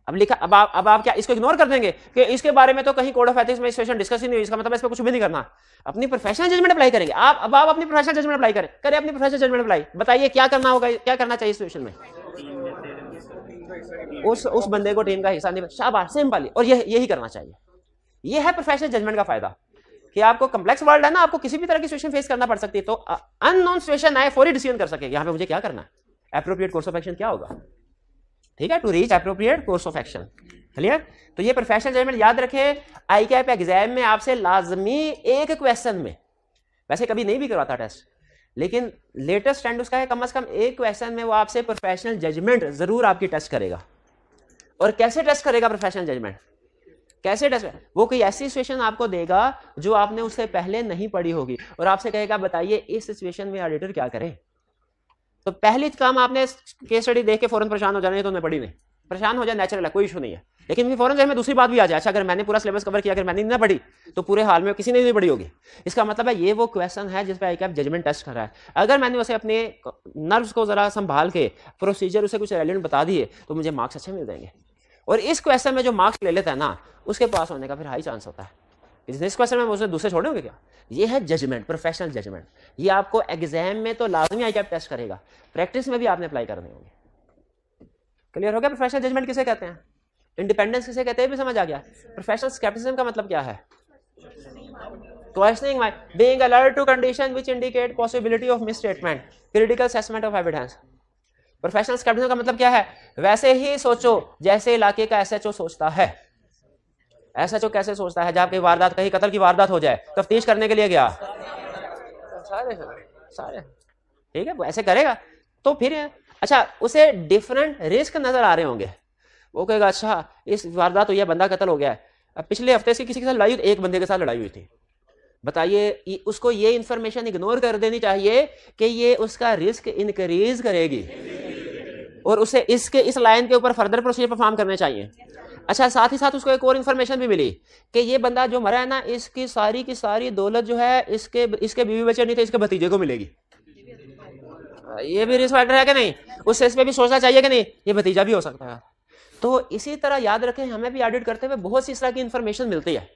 अब लिखा, अब आप क्या इसको इग्नोर कर देंगे कि इसके बारे में तो कहीं कोड ऑफ एथिक्स में सिचुएशन डिस्कस ही नहीं हुई, इसका मतलब इस पर कुछ भी नहीं करना। अपनी प्रोफेशनल जजमेंट अप्लाई करेंगे आप। अब आप अपनी प्रोफेशनल जजमेंट अप्लाई करें अपनी प्रोफेशनल जजमेंट अप्लाई। बताइए क्या करना होगा, क्या करना चाहिए सिचुएशन में? उस बंदे को टीम का हिस्सा नहीं, शाबाश, सिंपल। और यही करना चाहिए। ये है प्रोफेशनल जजमेंट का फायदा, कि आपको कॉम्प्लेक्स वर्ल्ड है ना, आपको किसी भी तरह की सिचुएशन फेस करना पड़ सकती है, तो अननोन सिचुएशन आए फौरी डिसीजन कर सके यहाँ पे मुझे क्या करना है, एप्रोप्रिएट कोर्स ऑफ एक्शन क्या होगा। ठीक है, to reach appropriate course of action. Clear? तो ये प्रोफेशनल जजमेंट याद रखे। आई कैप एग्जाम में आपसे लाजमी एक क्वेश्चन में, वैसे कभी नहीं भी करवाता टेस्ट, लेकिन लेटेस्ट ट्रेंड उसका है कम से कम एक क्वेश्चन में वो आपसे प्रोफेशनल जजमेंट जरूर आपकी टेस्ट करेगा। और कैसे टेस्ट करेगा प्रोफेशनल जजमेंट? कैसे टेस्ट? वो कोई ऐसी सिचुएशन आपको देगा जो आपने उससे पहले नहीं पढ़ी होगी, और आपसे कहेगा बताइए इस सिचुएशन में ऑडिटर क्या करे। तो पहली काम आपने केस स्टडी देख के फौरन परेशान हो जाना है, तो मैं पढ़ी नहीं, परेशान हो जाए नेचुरल है, कोई इशू नहीं है। लेकिन फिर फौरन में दूसरी बात भी आ जाए, अच्छा अगर मैंने पूरा सिलेबस कवर किया, अगर मैंने नहीं पढ़ी तो पूरे हाल में किसी ने नहीं पढ़ी होगी। इसका मतलब है ये वो क्वेश्चन है जिस पर आई कैप जजमेंट टेस्ट कर रहा है। अगर मैंने उसे अपने नर्व्स को जरा संभाल के प्रोसीजर उसे कुछ रेलेवेंट बता दिए तो मुझे मार्क्स अच्छे मिल जाएंगे। और इस क्वेश्चन में जो मार्क्स ले लेता है ना, उसके पास होने का फिर हाई चांस होता है। इस क्वेश्चन में उसने दूसरे छोड़े होंगे क्या? ये है जजमेंट, प्रोफेशनल जजमेंट। ये आपको एग्जाम में तो लाजमी आई कैप टेस्ट करेगा, प्रैक्टिस में भी आपने अप्लाई करने होंगे। क्लियर हो गया? प्रोफेशनल जजमेंट किसे कहते हैं, इंडिपेंडेंस किसे कहते हैं, भी समझ आ गया। प्रोफेशनल स्केप्टिसिज्म का मतलब क्या है? Questioning mind, being alert to condition which indicate possibility of misstatement, critical assessment of evidence. Professional scepticism का मतलब क्या है? वैसे ही सोचो जैसे इलाके का एसएचओ सोचता है। एसएचओ कैसे सोचता है? जब कहीं वारदात, कहीं कत्ल की वारदात हो जाए, तफ्तीश करने के लिए गया, सारे ठीक है, वो ऐसे करेगा। तो फिर अच्छा, उसे डिफरेंट रिस्क नजर आ रहे होंगे, वो कहेगा अच्छा इस वारदात हुई है, बंदा कत्ल हो गया है, अब पिछले हफ्ते से किसी के साथ लड़ाई, एक बंदे के साथ लड़ाई हुई थी, बताइए, उसको ये इंफॉर्मेशन इग्नोर कर देनी चाहिए कि ये उसका रिस्क इंक्रीज करेगी और उसे इस लाइन के ऊपर फर्दर प्रोसीजर परफॉर्म करने चाहिए। अच्छा, साथ ही साथ उसको एक और इन्फॉर्मेशन भी मिली कि ये बंदा जो मरा है ना, इसकी सारी की सारी दौलत जो है इसके बीवी बच्चे नहीं थे, इसके भतीजे को मिलेगी। ये भी रिस्क फैक्टर है कि नहीं? उससे इस पे भी सोचना चाहिए कि नहीं, ये भतीजा भी हो सकता है। तो इसी तरह याद रखें, हमें भी ऑडिट करते हुए बहुत सी इस तरह की इंफॉर्मेशन मिलती है,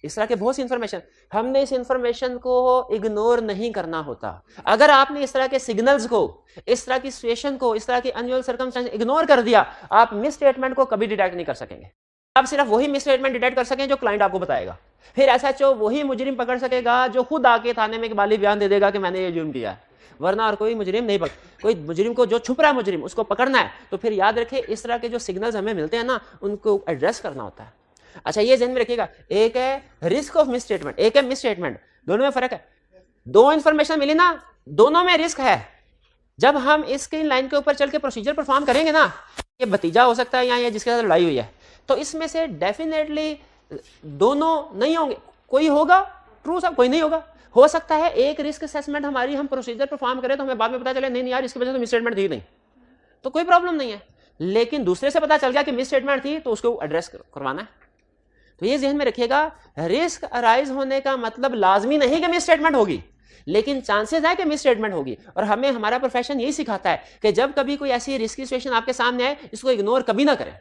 इस तरह के बहुत सी इंफॉर्मेशन, हमने इस इंफॉर्मेशन को इग्नोर नहीं करना होता। अगर आपने इस तरह के सिग्नल्स को, इस तरह की सिचुएशन को, इस तरह की अनयूजुअल सर्कमस्टेंस इग्नोर कर दिया, आप मिस स्टेटमेंट को कभी डिटेक्ट नहीं कर सकेंगे। आप सिर्फ वही मिस स्टेटमेंट डिटेक्ट कर सकें जो क्लाइंट आपको बताएगा। फिर एसएचओ वही मुजरिम पकड़ सकेगा जो खुद आके थाने में एक बाली बयान दे देगा कि मैंने ये जुर्म किया, वरना और कोई मुजरिम नहीं कोई मुजरिम को, जो छुप रहा है मुजरिम, उसको पकड़ना है। तो फिर याद रखें, इस तरह के जो सिग्नल्स हमें मिलते हैं ना, उनको एड्रेस करना होता है। अच्छा, ये ध्यान में रखिएगा, एक है रिस्क ऑफ मिस स्टेटमेंट, एक है मिस स्टेटमेंट, दोनों में फर्क है। दो इंफॉर्मेशन मिली ना, दोनों में रिस्क है। जब हम इसकी लाइन के ऊपर चल के प्रोसीजर परफॉर्म करेंगे ना, ये भतीजा हो सकता है या ये जिसके साथ लड़ाई हुई है, तो इसमें से डेफिनेटली दोनों नहीं होंगे, कोई होगा ट्रू साहब, कोई नहीं होगा। हो सकता है एक रिस्क असेसमेंट हमारी, हम प्रोसीजर परफॉर्म करें तो हमें बाद में पता चले नहीं यार इसकी वजह से मिस स्टेटमेंट थी नहीं, तो कोई प्रॉब्लम नहीं है। लेकिन दूसरे से पता चल गया कि मिस स्टेटमेंट थी, तो उसको एड्रेस करवाना है। तो ये ध्यान में रखिएगा, रिस्क अराइज होने का मतलब लाजमी नहीं कि मिस स्टेटमेंट होगी, लेकिन चांसेस है कि मिस स्टेटमेंट होगी। और हमें हमारा प्रोफेशन यही सिखाता है कि जब कभी कोई ऐसी रिस्की सिचुएशन आपके सामने आए, इसको इग्नोर कभी ना करें।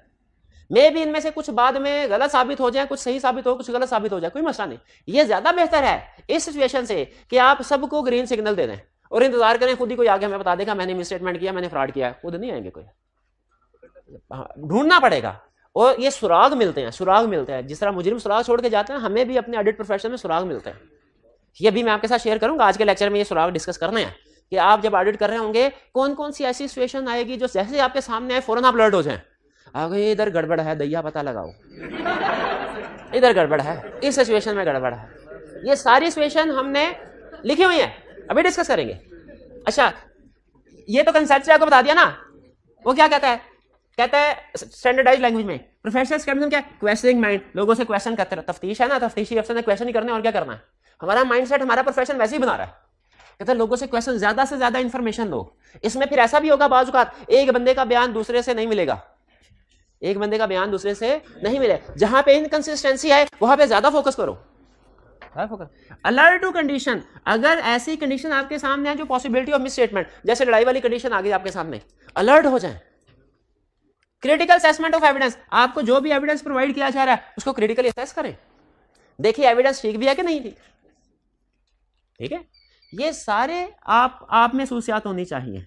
मे भी इनमें से कुछ बाद में गलत साबित हो जाए, कुछ सही साबित हो, कुछ गलत साबित हो जाए, कोई मसला नहीं। ये ज्यादा बेहतर है इस सिचुएशन से कि आप सबको ग्रीन सिग्नल दे दें और इंतजार करें खुद ही कोई आगे हमें बता देगा मैंने मिस स्टेटमेंट किया, मैंने फ्रॉड किया। खुद नहीं आएंगे कोई, ढूंढना पड़ेगा। और ये सुराग मिलते हैं, सुराग मिलते हैं, जिस तरह मुजरिम सुराग छोड़ के जाते हैं, हमें भी अपने ऑडिट प्रोफेशन में सुराग मिलते हैं। ये भी मैं आपके साथ शेयर करूंगा आज के लेक्चर में, ये सुराग डिस्कस करने हैं कि आप जब ऑडिट कर रहे होंगे कौन कौन सी ऐसी सिचुएशन आएगी जो जैसे आपके सामने आए फौरन आप अलर्ट हो जाए, आगे इधर गड़बड़ है, दैया पता लगाओ, इधर गड़बड़ है, इस सिचुएशन में गड़बड़ है। ये सारी सिचुएशन हमने लिखी हुई है, अभी डिस्कस करेंगे। अच्छा, ये तो कंसेप्ट आपको बता दिया ना। वो क्या कहता है? कहता है स्टैंडर्डाइज्ड लैंग्वेज में प्रोफेशनल स्केप्टिसिज्म क्या? क्वेश्चनिंग माइंड, लोगों से क्वेश्चन करते रहो। तफ्तीश है ना, तफ्तीशी अफसर ने क्वेश्चन ही करने और क्या करना है। हमारा माइंडसेट, हमारा प्रोफेशन वैसे ही बना रहा है, कहते हैं लोगों से क्वेश्चन, ज्यादा से ज्यादा इंफॉर्मेशन लो। इसमें फिर ऐसा भी होगा बाज़ औक़ात एक बंदे का बयान दूसरे से नहीं मिलेगा, एक बंदे का बयान दूसरे से नहीं मिले, जहां पे इनकंसिस्टेंसी है वहां पे ज्यादा फोकस करो। अलर्ट टू कंडीशन, अगर ऐसी कंडीशन आपके सामने है जो पॉसिबिलिटी ऑफ मिस स्टेटमेंट, जैसे लड़ाई वाली कंडीशन आ गई आपके सामने, अलर्ट हो जाए। क्रिटिकल असेसमेंट ऑफ एविडेंस, आपको जो भी एविडेंस प्रोवाइड किया जा रहा है उसको क्रिटिकली असेस करें, देखिए एविडेंस ठीक भी है कि नहीं थी। ठीक है, ये सारे आप में सूसियात होनी चाहिए।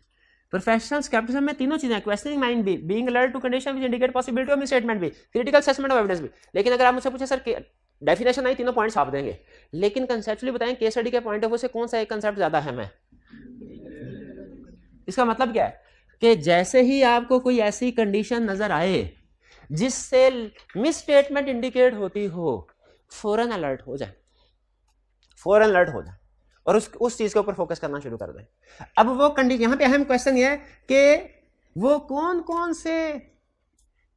प्रोफेशनल स्केप्टिसिज्म में तीनों चीजें, क्वेश्चनिंग माइंड भी, being alert to condition which indicate possibility of misstatement भी, क्रिटिकल असेसमेंट ऑफ एविडेंस भी। लेकिन अगर आप मुझसे पूछे सर डेफिनेशन आई, तीनों पॉइंट्स आप देंगे, लेकिन कंसेप्चुअली बताएं केस स्टडी के पॉइंट ऑफ व्यू से कौन सा एक कंसेप्ट ज्यादा अहम है। इसका मतलब क्या है कि जैसे ही आपको कोई ऐसी कंडीशन नजर आए जिससे मिस स्टेटमेंट इंडिकेट होती हो, फौरन अलर्ट हो जाए, फौरन अलर्ट हो जाए और उस चीज के ऊपर फोकस करना शुरू कर दें। अब वो कंडीशन, यहां पे अहम क्वेश्चन ये है कि वो कौन कौन से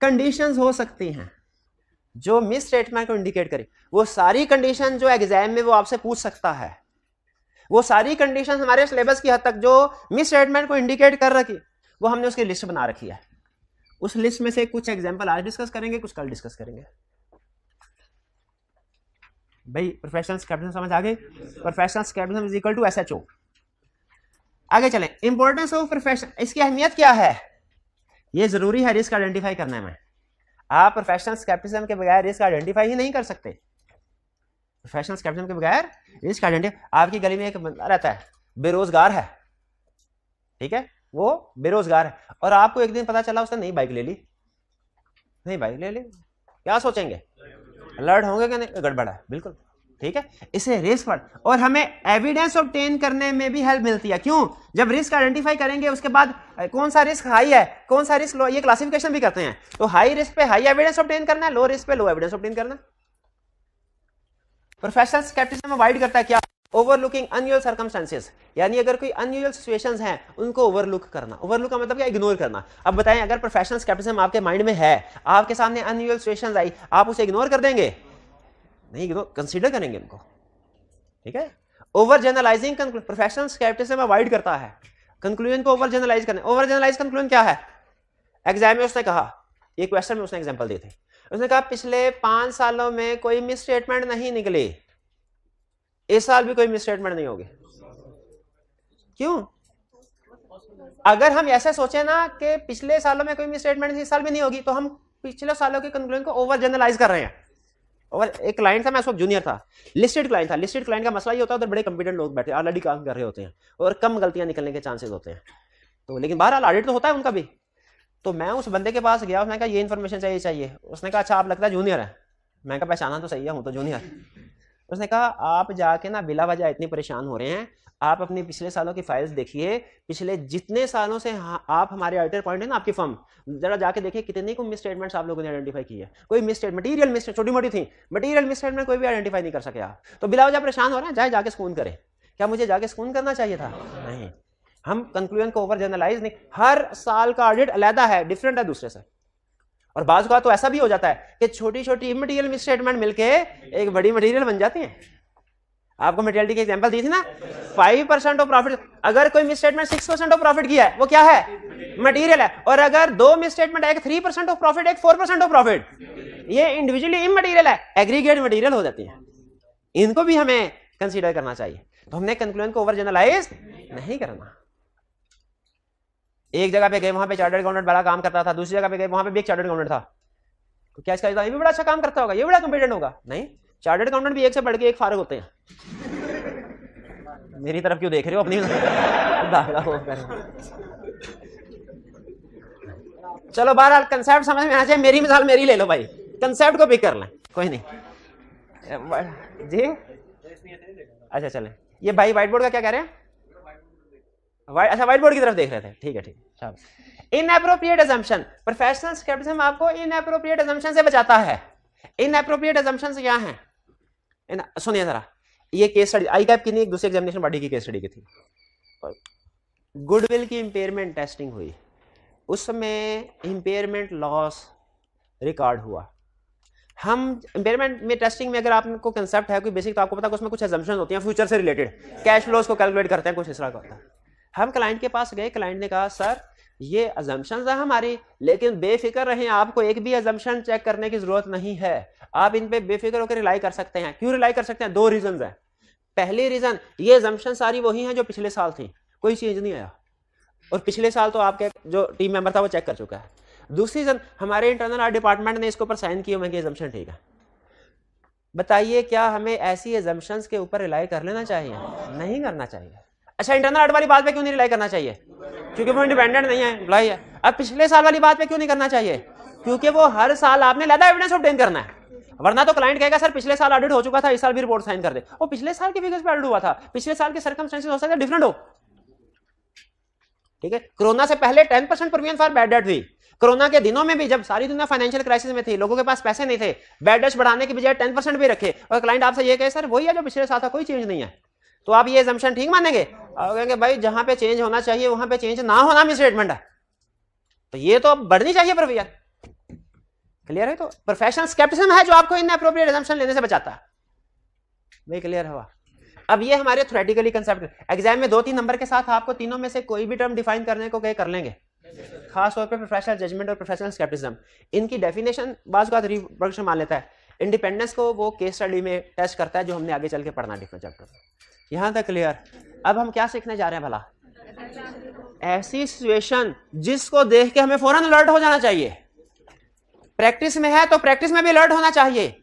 कंडीशंस हो सकती हैं जो मिस स्टेटमेंट को इंडिकेट करे। वो सारी कंडीशन जो एग्जाम में वो आपसे पूछ सकता है, वो सारी कंडीशन हमारे सिलेबस की हद तक जो मिस स्टेटमेंट को इंडिकेट कर रखी, वो हमने उसकी लिस्ट बना रखी है। उस लिस्ट में से कुछ एग्जांपल आज डिस्कस करेंगे, कुछ कल डिस्कस करेंगे। भाई प्रोफेशनल स्केप्टिसिज्म समझ आ गई? Professional scepticism is equal to SHO. आगे चलें, इंपॉर्टेंस ऑफ प्रोफेशन, इसकी अहमियत क्या है? ये जरूरी है रिस्क आइडेंटिफाई करने में। आप प्रोफेशनल स्केप्टिसिज्म के बगैर रिस्क आइडेंटिफाई ही नहीं कर सकते। प्रोफेशनल स्केप्टिसिज्म के बगैर रिस्क आइडेंटिफाई, आपकी गली में एक बंदा रहता है, बेरोजगार है, ठीक है, वो बेरोजगार है, और आपको एक दिन पता चला उसने नई बाइक ले ली, नई बाइक ले ली, क्या सोचेंगे? अलर्ट होंगे कि नहीं? गड़बड़ है, बिल्कुल ठीक है, इसे रिस्क और हमें एविडेंस ऑब्टेन करने में भी हेल्प मिलती है। क्यों? जब रिस्क आइडेंटिफाई करेंगे उसके बाद कौन सा रिस्क हाई है, कौन सा रिस्क लो, ये क्लासिफिकेशन भी करते हैं। तो हाई रिस्क पे हाई एविडेंस ऑब्टेन करना है, लो रिस्क पे लो एविडेंस ऑब्टेन करना। प्रोफेशनल स्केप्टिसिज्म अवॉइड करता है क्या? ओवरलुकिंग अनयूजुअल सर्कमस्टेंसेस, यानी अगर कोई अनयूजुअल सिचुएशंस हैं उनको ओवरलुक करना। ओवरलुक का मतलब क्या? इग्नोर करना। अब बताएं, अगर प्रोफेशनल स्केप्टिसिज्म आपके माइंड में है, आपके सामने अनयूजुअल सिचुएशंस आई, आप उसे इग्नोर कर देंगे? नहीं, इग्नोर कंसीडर करेंगे उनको, ठीक है। Overgeneralising professional scepticism avoid करता है कंक्लूजन को ओवर जनरलाइज करने। ओवर जनरलाइज कंक्लूजन क्या है? एग्जाम में उसने कहा, ये क्वेश्चन में उसने एग्जांपल दिए थे, उसने कहा पिछले 5 सालों में कोई मिस स्टेटमेंट नहीं निकली, इस साल भी कोई मिस स्टेटमेंट नहीं होगी। क्यों? अगर हम ऐसे सोचे ना कि पिछले सालों में कोई मिस स्टेटमेंट इस साल भी नहीं होगी, तो हम पिछले सालों के कंक्लूजन को ओवर जनरलाइज कर रहे हैं। और एक क्लाइंट था, मैं उस वक्त जूनियर था, लिस्टेड क्लाइंट था। लिस्टेड क्लाइंट का मसला ये होता है उधर बड़े कंपिटेंट लोग बैठे ऑलरेडी काम कर रहे होते हैं और कम गलतियां निकलने के चांसेस होते हैं। तो लेकिन बहरहाल ऑडिट तो होता है उनका भी। तो मैं उस बंदे के पास गया, उसने कहा ये इन्फॉर्मेशन चाहिए। उसने कहा अच्छा आप लगता है जूनियर है। मैं कहा पहचाना तो सही है, हूँ तो जूनियर। उसने कहा आप जाके ना बिला वजह इतनी परेशान हो रहे हैं, आप अपने पिछले सालों की फाइल्स देखिए, पिछले जितने सालों से आप हमारे ऑडिटर पॉइंट है ना आपकी फर्म, जरा जाके देखिए कितनी को मिस स्टेटमेंट्स आप लोगों ने आइडेंटिफाई की है। कोई मिस स्टेटमेंट, मटीरियल मिस, छोटी मोटी थी, मटीरियल मिस स्टेटमेंट कोई भी आइडेंटिफाई नहीं कर सके आप। तो बिला वजह परेशान हो रहे हैं, जाए जाके स्कून करें। क्या मुझे जाके स्कून करना चाहिए था? नहीं। हम कंक्लूजन को ओवर जनरलाइज नहीं, हर साल का ऑडिट अलग है, डिफरेंट है दूसरे से। और बाज़ का तो ऐसा भी हो जाता है कि छोटी छोटी इमटेरियल मिस स्टेटमेंट मिलके एक बड़ी मटेरियल बन जाती है। आपको मटेरियलिटी की एग्जांपल दी थी ना, 5% ऑफ प्रॉफिट, अगर कोई मिस स्टेटमेंट 6% ऑफ प्रॉफिट किया है वो क्या है? मटेरियल है। और अगर 2 मिस स्टेटमेंट, एक 3% ऑफ प्रॉफिट, एक 4% ऑफ प्रॉफिट, ये इंडिविजुअली इमटेरियल है, एग्रीगेट मटेरियल हो जाती है। इनको भी हमें कंसीडर करना चाहिए। तो हमने कंक्लूजन को ओवर जनरलाइज नहीं करना। एक जगह पे गए, वहां पे चार्टर्ड अकाउंटेंट बड़ा काम करता था, दूसरी जगह पे गए, वहां पे भी एक चार्टर्ड अकाउंटेंट था, तो क्या इसका ये भी बड़ा अच्छा काम करता होगा, ये बड़ा कंपिटेंट होगा? नहीं, चार्टर्ड अकाउंटेंट भी एक से बढ़ के एक फारग होते हैं। मेरी तरफ क्यों देख रहे हो अपनी? चलो बहरहाल कंसेप्ट समझ में आना चाहिए। मेरी मिसाल मेरी ले लो भाई, कंसेप्ट को पिक कर लें, कोई नहीं जी। अच्छा चलें, ये भाई व्हाइट बोर्ड का क्या कह रहे हैं? अच्छा व्हाइट बोर्ड की तरफ देख रहे थे, ठीक है ठीक। इनएप्रोप्रिएट अजम्पशन, प्रोफेशनल स्केप्टिसिज्म आपको इनएप्रोप्रिएट अजम्पशन से बचाता है। इनएप्रोप्रिएट अजम्पशन क्या है? सुनिए जरा, ये केस स्टडी आईकैप की नहीं, एक दूसरे एग्जामिनेशन बॉडी की केस स्टडी की थी। गुडविल की इंपेयरमेंट टेस्टिंग हुई, उसमें इंपेयरमेंट लॉस रिकॉर्ड हुआ। हम इंपेयरमेंट में टेस्टिंग में अगर आपको कंसेप्ट है कोई बेसिक, तो आपको पता है उसमें कुछ अजम्पशन होती हैं फ्यूचर से रिलेटेड, कैश फ्लोज को कैलकुलेट करते हैं, कुछ इस तरह का होता है। हम क्लाइंट के पास गए, क्लाइंट ने कहा सर ये अजम्पशंस है हमारी, लेकिन बेफिक्र रहें, आपको एक भी अजम्पशन चेक करने की जरूरत नहीं है, आप इन पे बेफिक्र होकर रिलाई कर सकते हैं। क्यों रिलाई कर सकते हैं? 2 रीजन है। पहली रीजन, ये अजम्पशन सारी वही हैं जो पिछले साल थी, कोई चेंज नहीं आया, और पिछले साल तो आपके जो टीम मेंबर था वो चेक कर चुका है। दूसरी रीजन, हमारे इंटरनल ऑडिट डिपार्टमेंट ने इसके ऊपर साइन किए हुए कि अजम्पशन ठीक है। बताइए क्या हमें ऐसी अजम्पशंस के ऊपर रिलाई कर लेना चाहिए? नहीं करना चाहिए। अच्छा, इंटरनल ऑडिट वाली बात पे क्यों नहीं रिलाई करना चाहिए? क्योंकि वो इंडिपेंडेंट नहीं है, एम्प्लॉय है। अब पिछले साल वाली बात पे क्यों नहीं करना चाहिए? क्योंकि वो हर साल आपने लैदा एविडेंस ऑब्टेन करना है, वरना तो क्लाइंट कहेगा सर पिछले साल ऑडिट हो चुका था, इस साल भी रिपोर्ट साइन कर दे। वो पिछले साल के फिगर्स पे ऑडिट हुआ था, पिछले साल के सर्कमस्टेंसेस हो सकते हैं डिफरेंट हो, ठीक है। कोरोना से पहले 10% प्रोविजन फॉर बैड डेट हुई। कोरोना के दिनों में भी जब सारी दुनिया फाइनेंशियल क्राइसिस में थी, लोगों के पास पैसे नहीं थे, बैड डेट्स बढ़ाने की बजाय 10% भी रखे, और क्लाइंट आपसे ये कहे सर वही है जो पिछले साल था, कोई चेंज नहीं है, तो आप ये अजम्पशन ठीक मानेंगे? और कहेंगे भाई जहां पे चेंज होना चाहिए वहां पे चेंज ना होना मिस स्टेटमेंट है, तो ये तो बढ़नी चाहिए प्रोविजन। क्लियर है? तो प्रोफेशनल स्केप्टिसिज्म है जो आपको इनएप्रोप्रिएट अजम्पशन लेने से बचाता है। भाई क्लियर हुआ? अब ये हमारे थ्योरेटिकली कंसेप्ट, एग्जाम में 2-3 नंबर के साथ आपको तीनों में से कोई भी टर्म डिफाइन करने को कहे कर लेंगे, खास तौर पे प्रोफेशनल जजमेंट और प्रोफेशनल स्केप्टिसिज्म। इनकी डेफिनेशन बाज़ का रिप्रोडक्शन मान लेता है, इंडिपेंडेंस को वो केस स्टडी में टेस्ट करता है जो हमने आगे चल के पढ़ना डिफरेंट चैप्टर। यहां तक क्लियर? अब हम क्या सीखने जा रहे हैं भला? ऐसी सिचुएशन जिसको देख के हमें फौरन अलर्ट हो जाना चाहिए। प्रैक्टिस में है तो प्रैक्टिस में भी अलर्ट होना चाहिए,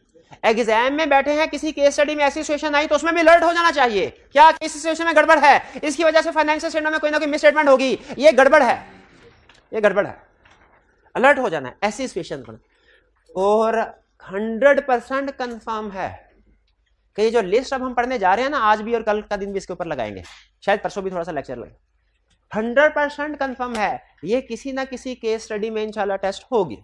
एग्जाम में बैठे हैं किसी केस स्टडी में ऐसी सिचुएशन आई तो उसमें भी अलर्ट हो जाना चाहिए। क्या इस सिचुएशन में गड़बड़ है, इसकी वजह से फाइनेंशियल स्टेटमेंट में कोई ना कोई मिस स्टेटमेंट होगी, ये गड़बड़ है, ये गड़बड़ है, अलर्ट हो जाना है ऐसी सिचुएशन पर। और 100% कंफर्म है कि ये जो लिस्ट अब हम पढ़ने जा रहे हैं ना, आज भी और कल का दिन भी इसके ऊपर लगाएंगे, शायद परसों भी थोड़ा सा लेक्चर लगे, 100% कंफर्म है ये किसी ना किसी केस स्टडी में इंशाल्लाह टेस्ट होगी,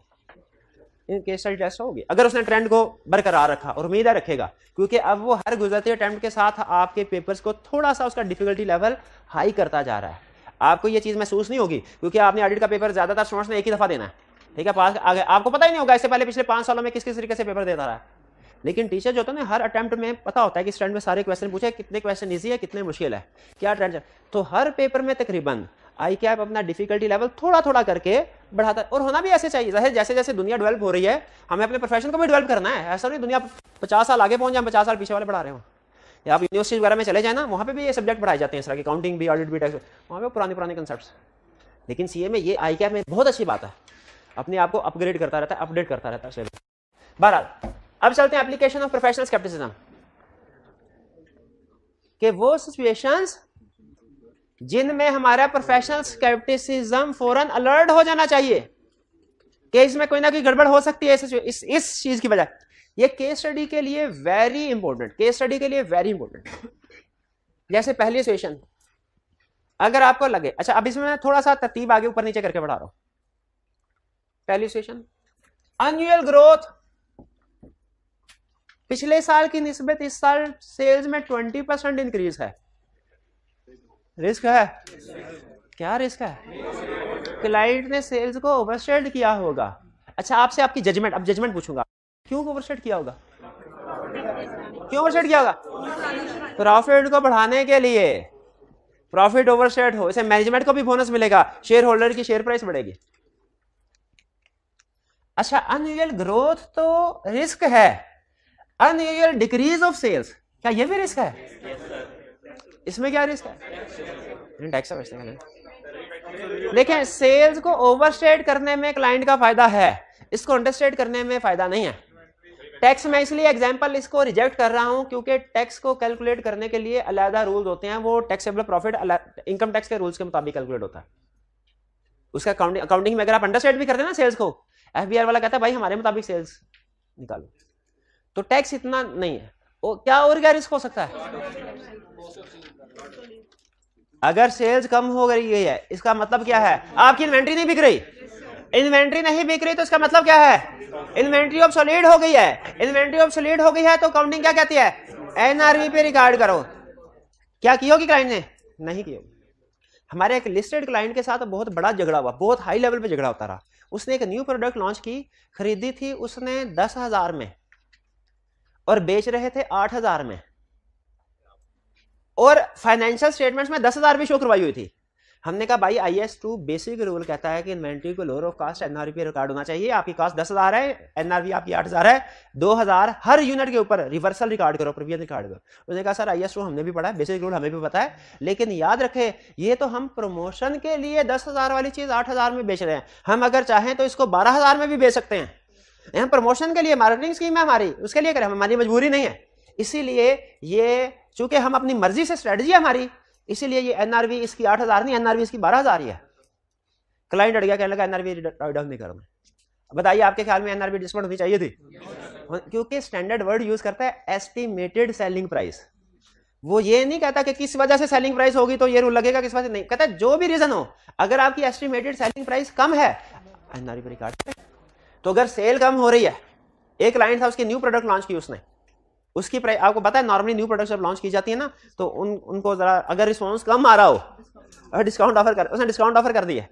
केस स्टडी टेस्ट होगी, अगर उसने ट्रेंड को बरकरार रखा, और उम्मीद है रखेगा, क्योंकि अब वो हर गुजरते अटेम्प्ट के साथ आपके पेपर्स को थोड़ा सा उसका डिफिकल्टी लेवल हाई करता जा रहा है। आपको ये चीज महसूस नहीं होगी, क्योंकि आपने ऑडिट का पेपर ज्यादातर स्टूडेंट्स ने एक ही दफा देना है, ठीक है, पास आगे आपको पता ही नहीं होगा इससे पहले पिछले 5 सालों में किस किस तरीके से पेपर देता रहा है। लेकिन टीचर जो होता है ना, हर अटेम्प्ट में पता होता है कि स्टैंड में सारे क्वेश्चन पूछे, कितने क्वेश्चन ईजी है, कितने मुश्किल है, क्या ट्रेंड, तो हर पेपर में तकरीबन आई कैप अपना डिफिकल्टी लेवल थोड़ा थोड़ा करके बढ़ाता है, और होना भी ऐसे चाहिए। जैसे जैसे दुनिया डेवलप हो रही है, हमें अपने प्रोफेशन को भी डेवलप करना है। ऐसा नहीं दुनिया 50 साल आगे पहुंच जाए, 50 साल पीछे वाले पढ़ा रहे हो। या आप यूनिवर्सिटी वगैरह में चले जाए ना, वहाँ पे भी ये सब्जेक्ट पढ़ाए जाते हैं, इस तरह की अकाउंटिंग भी, ऑडिट भी, टैक्स, वहाँ पे पुराने कंसेप्ट्स। लेकिन सीए में ये आई कैप में बहुत अच्छी बात है, अपने आप को अपग्रेड करता रहता है, अपडेट करता रहता है। बहरहाल अब चलते हैं एप्लीकेशन ऑफ प्रोफेशनल स्केप्टिसिज्म, कि वो सिचुएशंस जिनमें हमारा प्रोफेशनल स्केप्टिसिज्म फौरन अलर्ट हो जाना चाहिए कि इसमें कोई ना कोई गड़बड़ हो सकती है इस चीज की वजह। ये केस स्टडी के लिए वेरी इंपॉर्टेंट, केस स्टडी के लिए वेरी इंपॉर्टेंट। जैसे पहली सिचुएशन अगर आपको लगे, अच्छा अब इसमें मैं थोड़ा सा तरतीब आगे ऊपर नीचे करके बढ़ा रहा हूं। पहली सिचुएशन, एनुअल ग्रोथ पिछले साल की निस्बत इस साल सेल्स में 20% इंक्रीज है। रिस्क है, क्या रिस्क है? क्लाइंट ने सेल्स को ओवरस्टेट किया होगा। अच्छा आपसे आपकी जजमेंट, अब जजमेंट पूछूंगा, क्यों ओवरस्टेट किया होगा? क्यों ओवरस्टेट किया होगा? प्रॉफिट को बढ़ाने के लिए। प्रॉफिट ओवरस्टेट हो, इसे मैनेजमेंट को भी बोनस मिलेगा, शेयर होल्डर की शेयर प्राइस बढ़ेगी। अच्छा अनयूजुअल ग्रोथ तो रिस्क है, अनयूजुअल डिक्रीज ऑफ सेल्स, क्या ये भी रिस्क है? इसमें क्या रिस्क है? टैक्स समझते हैं। देखें सेल्स को ओवरस्टेट करने में क्लाइंट का फायदा है, इसको अंडरस्टेट करने में फायदा नहीं है। टैक्स में इसलिए एग्जांपल इसको रिजेक्ट कर रहा हूं क्योंकि टैक्स को कैलकुलेट करने के लिए अलग रूल्स होते हैं, वो टैक्सेबल प्रॉफिट इनकम टैक्स के रूल्स के मुताबिक कैलकुलेट होता है। उसका अकाउंटिंग में अगर आप अंडरस्टेट भी करते हैं ना सेल्स को, एफबीआर वाला कहता है भाई हमारे मुताबिक सेल्स निकालो, तो टैक्स इतना नहीं है। क्या और क्या रिस्क हो सकता है? अगर सेल्स कम हो गई है इसका मतलब क्या है? आपकी इन्वेंट्री नहीं बिक रही। इन्वेंट्री नहीं बिक रही तो इसका मतलब क्या है? इन्वेंट्री ऑब्सोलीट हो गई है। इन्वेंट्री ऑब्सोलीट हो गई है तो अकाउंटिंग क्या कहती है? एनआरवी पे रिकॉर्ड करो। क्या की होगी क्लाइंट ने? नहीं की होगी। हमारे एक लिस्टेड क्लाइंट के साथ बहुत बड़ा झगड़ा हुआ, बहुत हाई लेवल पे झगड़ा होता रहा। उसने एक न्यू प्रोडक्ट लॉन्च की, खरीदी थी उसने 10,000 में और बेच रहे थे 8,000 में, और फाइनेंशियल स्टेटमेंट्स में 10,000 भी शो करवाई हुई थी। हमने कहा भाई IS2 बेसिक रूल कहता है कि इन्वेंट्री को लोअर ऑफ कास्ट एनआरवी पे रिकॉर्ड होना चाहिए। आपकी कास्ट 10,000 है, एनआरवी आपकी 8,000 है, 2,000 हर यूनिट के ऊपर रिवर्सल रिकॉर्ड करो, प्रीवियस रिकॉर्ड करो। उसने कहा सर IS2 हमने भी पढ़ा है, बेसिक रूल हमें भी पता है, लेकिन याद रखे ये तो हम प्रमोशन के लिए 10,000 वाली चीज 8,000 में बेच रहे हैं, हम अगर चाहें तो इसको 12,000 में भी बेच सकते हैं। हम प्रमोशन के लिए मार्केटिंग स्कीम है हमारी, उसके लिए करें, हमारी मजबूरी नहीं है। इसीलिए ये चूंकि हम अपनी मर्जी से स्ट्रेटजी है हमारी, इसीलिए ये एनआरवी इसकी 8,000 नहीं, एनआरवी इसकी 12,000 ही है। क्लाइंट अड़ गया, कहने लगा एनआरवी डाउन नहीं करना। बताइए आपके ख्याल में एनआरवी डिस्काउंट होनी चाहिए थी? क्योंकि स्टैंडर्ड वर्ड यूज करता है एस्टिमेटेड सेलिंग प्राइस। वो ये नहीं कहता कि किस वजह से सेलिंग प्राइस होगी तो ये रूल लगेगा, किस वजह से नहीं, कहता है जो भी रीजन हो, अगर आपकी एस्टिमेटेड सेलिंग प्राइस कम है एनआरवी पर रिकॉर्ड। तो अगर सेल कम हो रही है, एक क्लाइंट था उसकी न्यू प्रोडक्ट लॉन्च की उसने, उसकी प्राइस आपको पता है नॉर्मली न्यू प्रोडक्ट जब लॉन्च की जाती है ना तो उनको जरा अगर रिस्पांस कम आ रहा हो और डिस्काउंट ऑफर कर, उसने डिस्काउंट ऑफर कर दिया।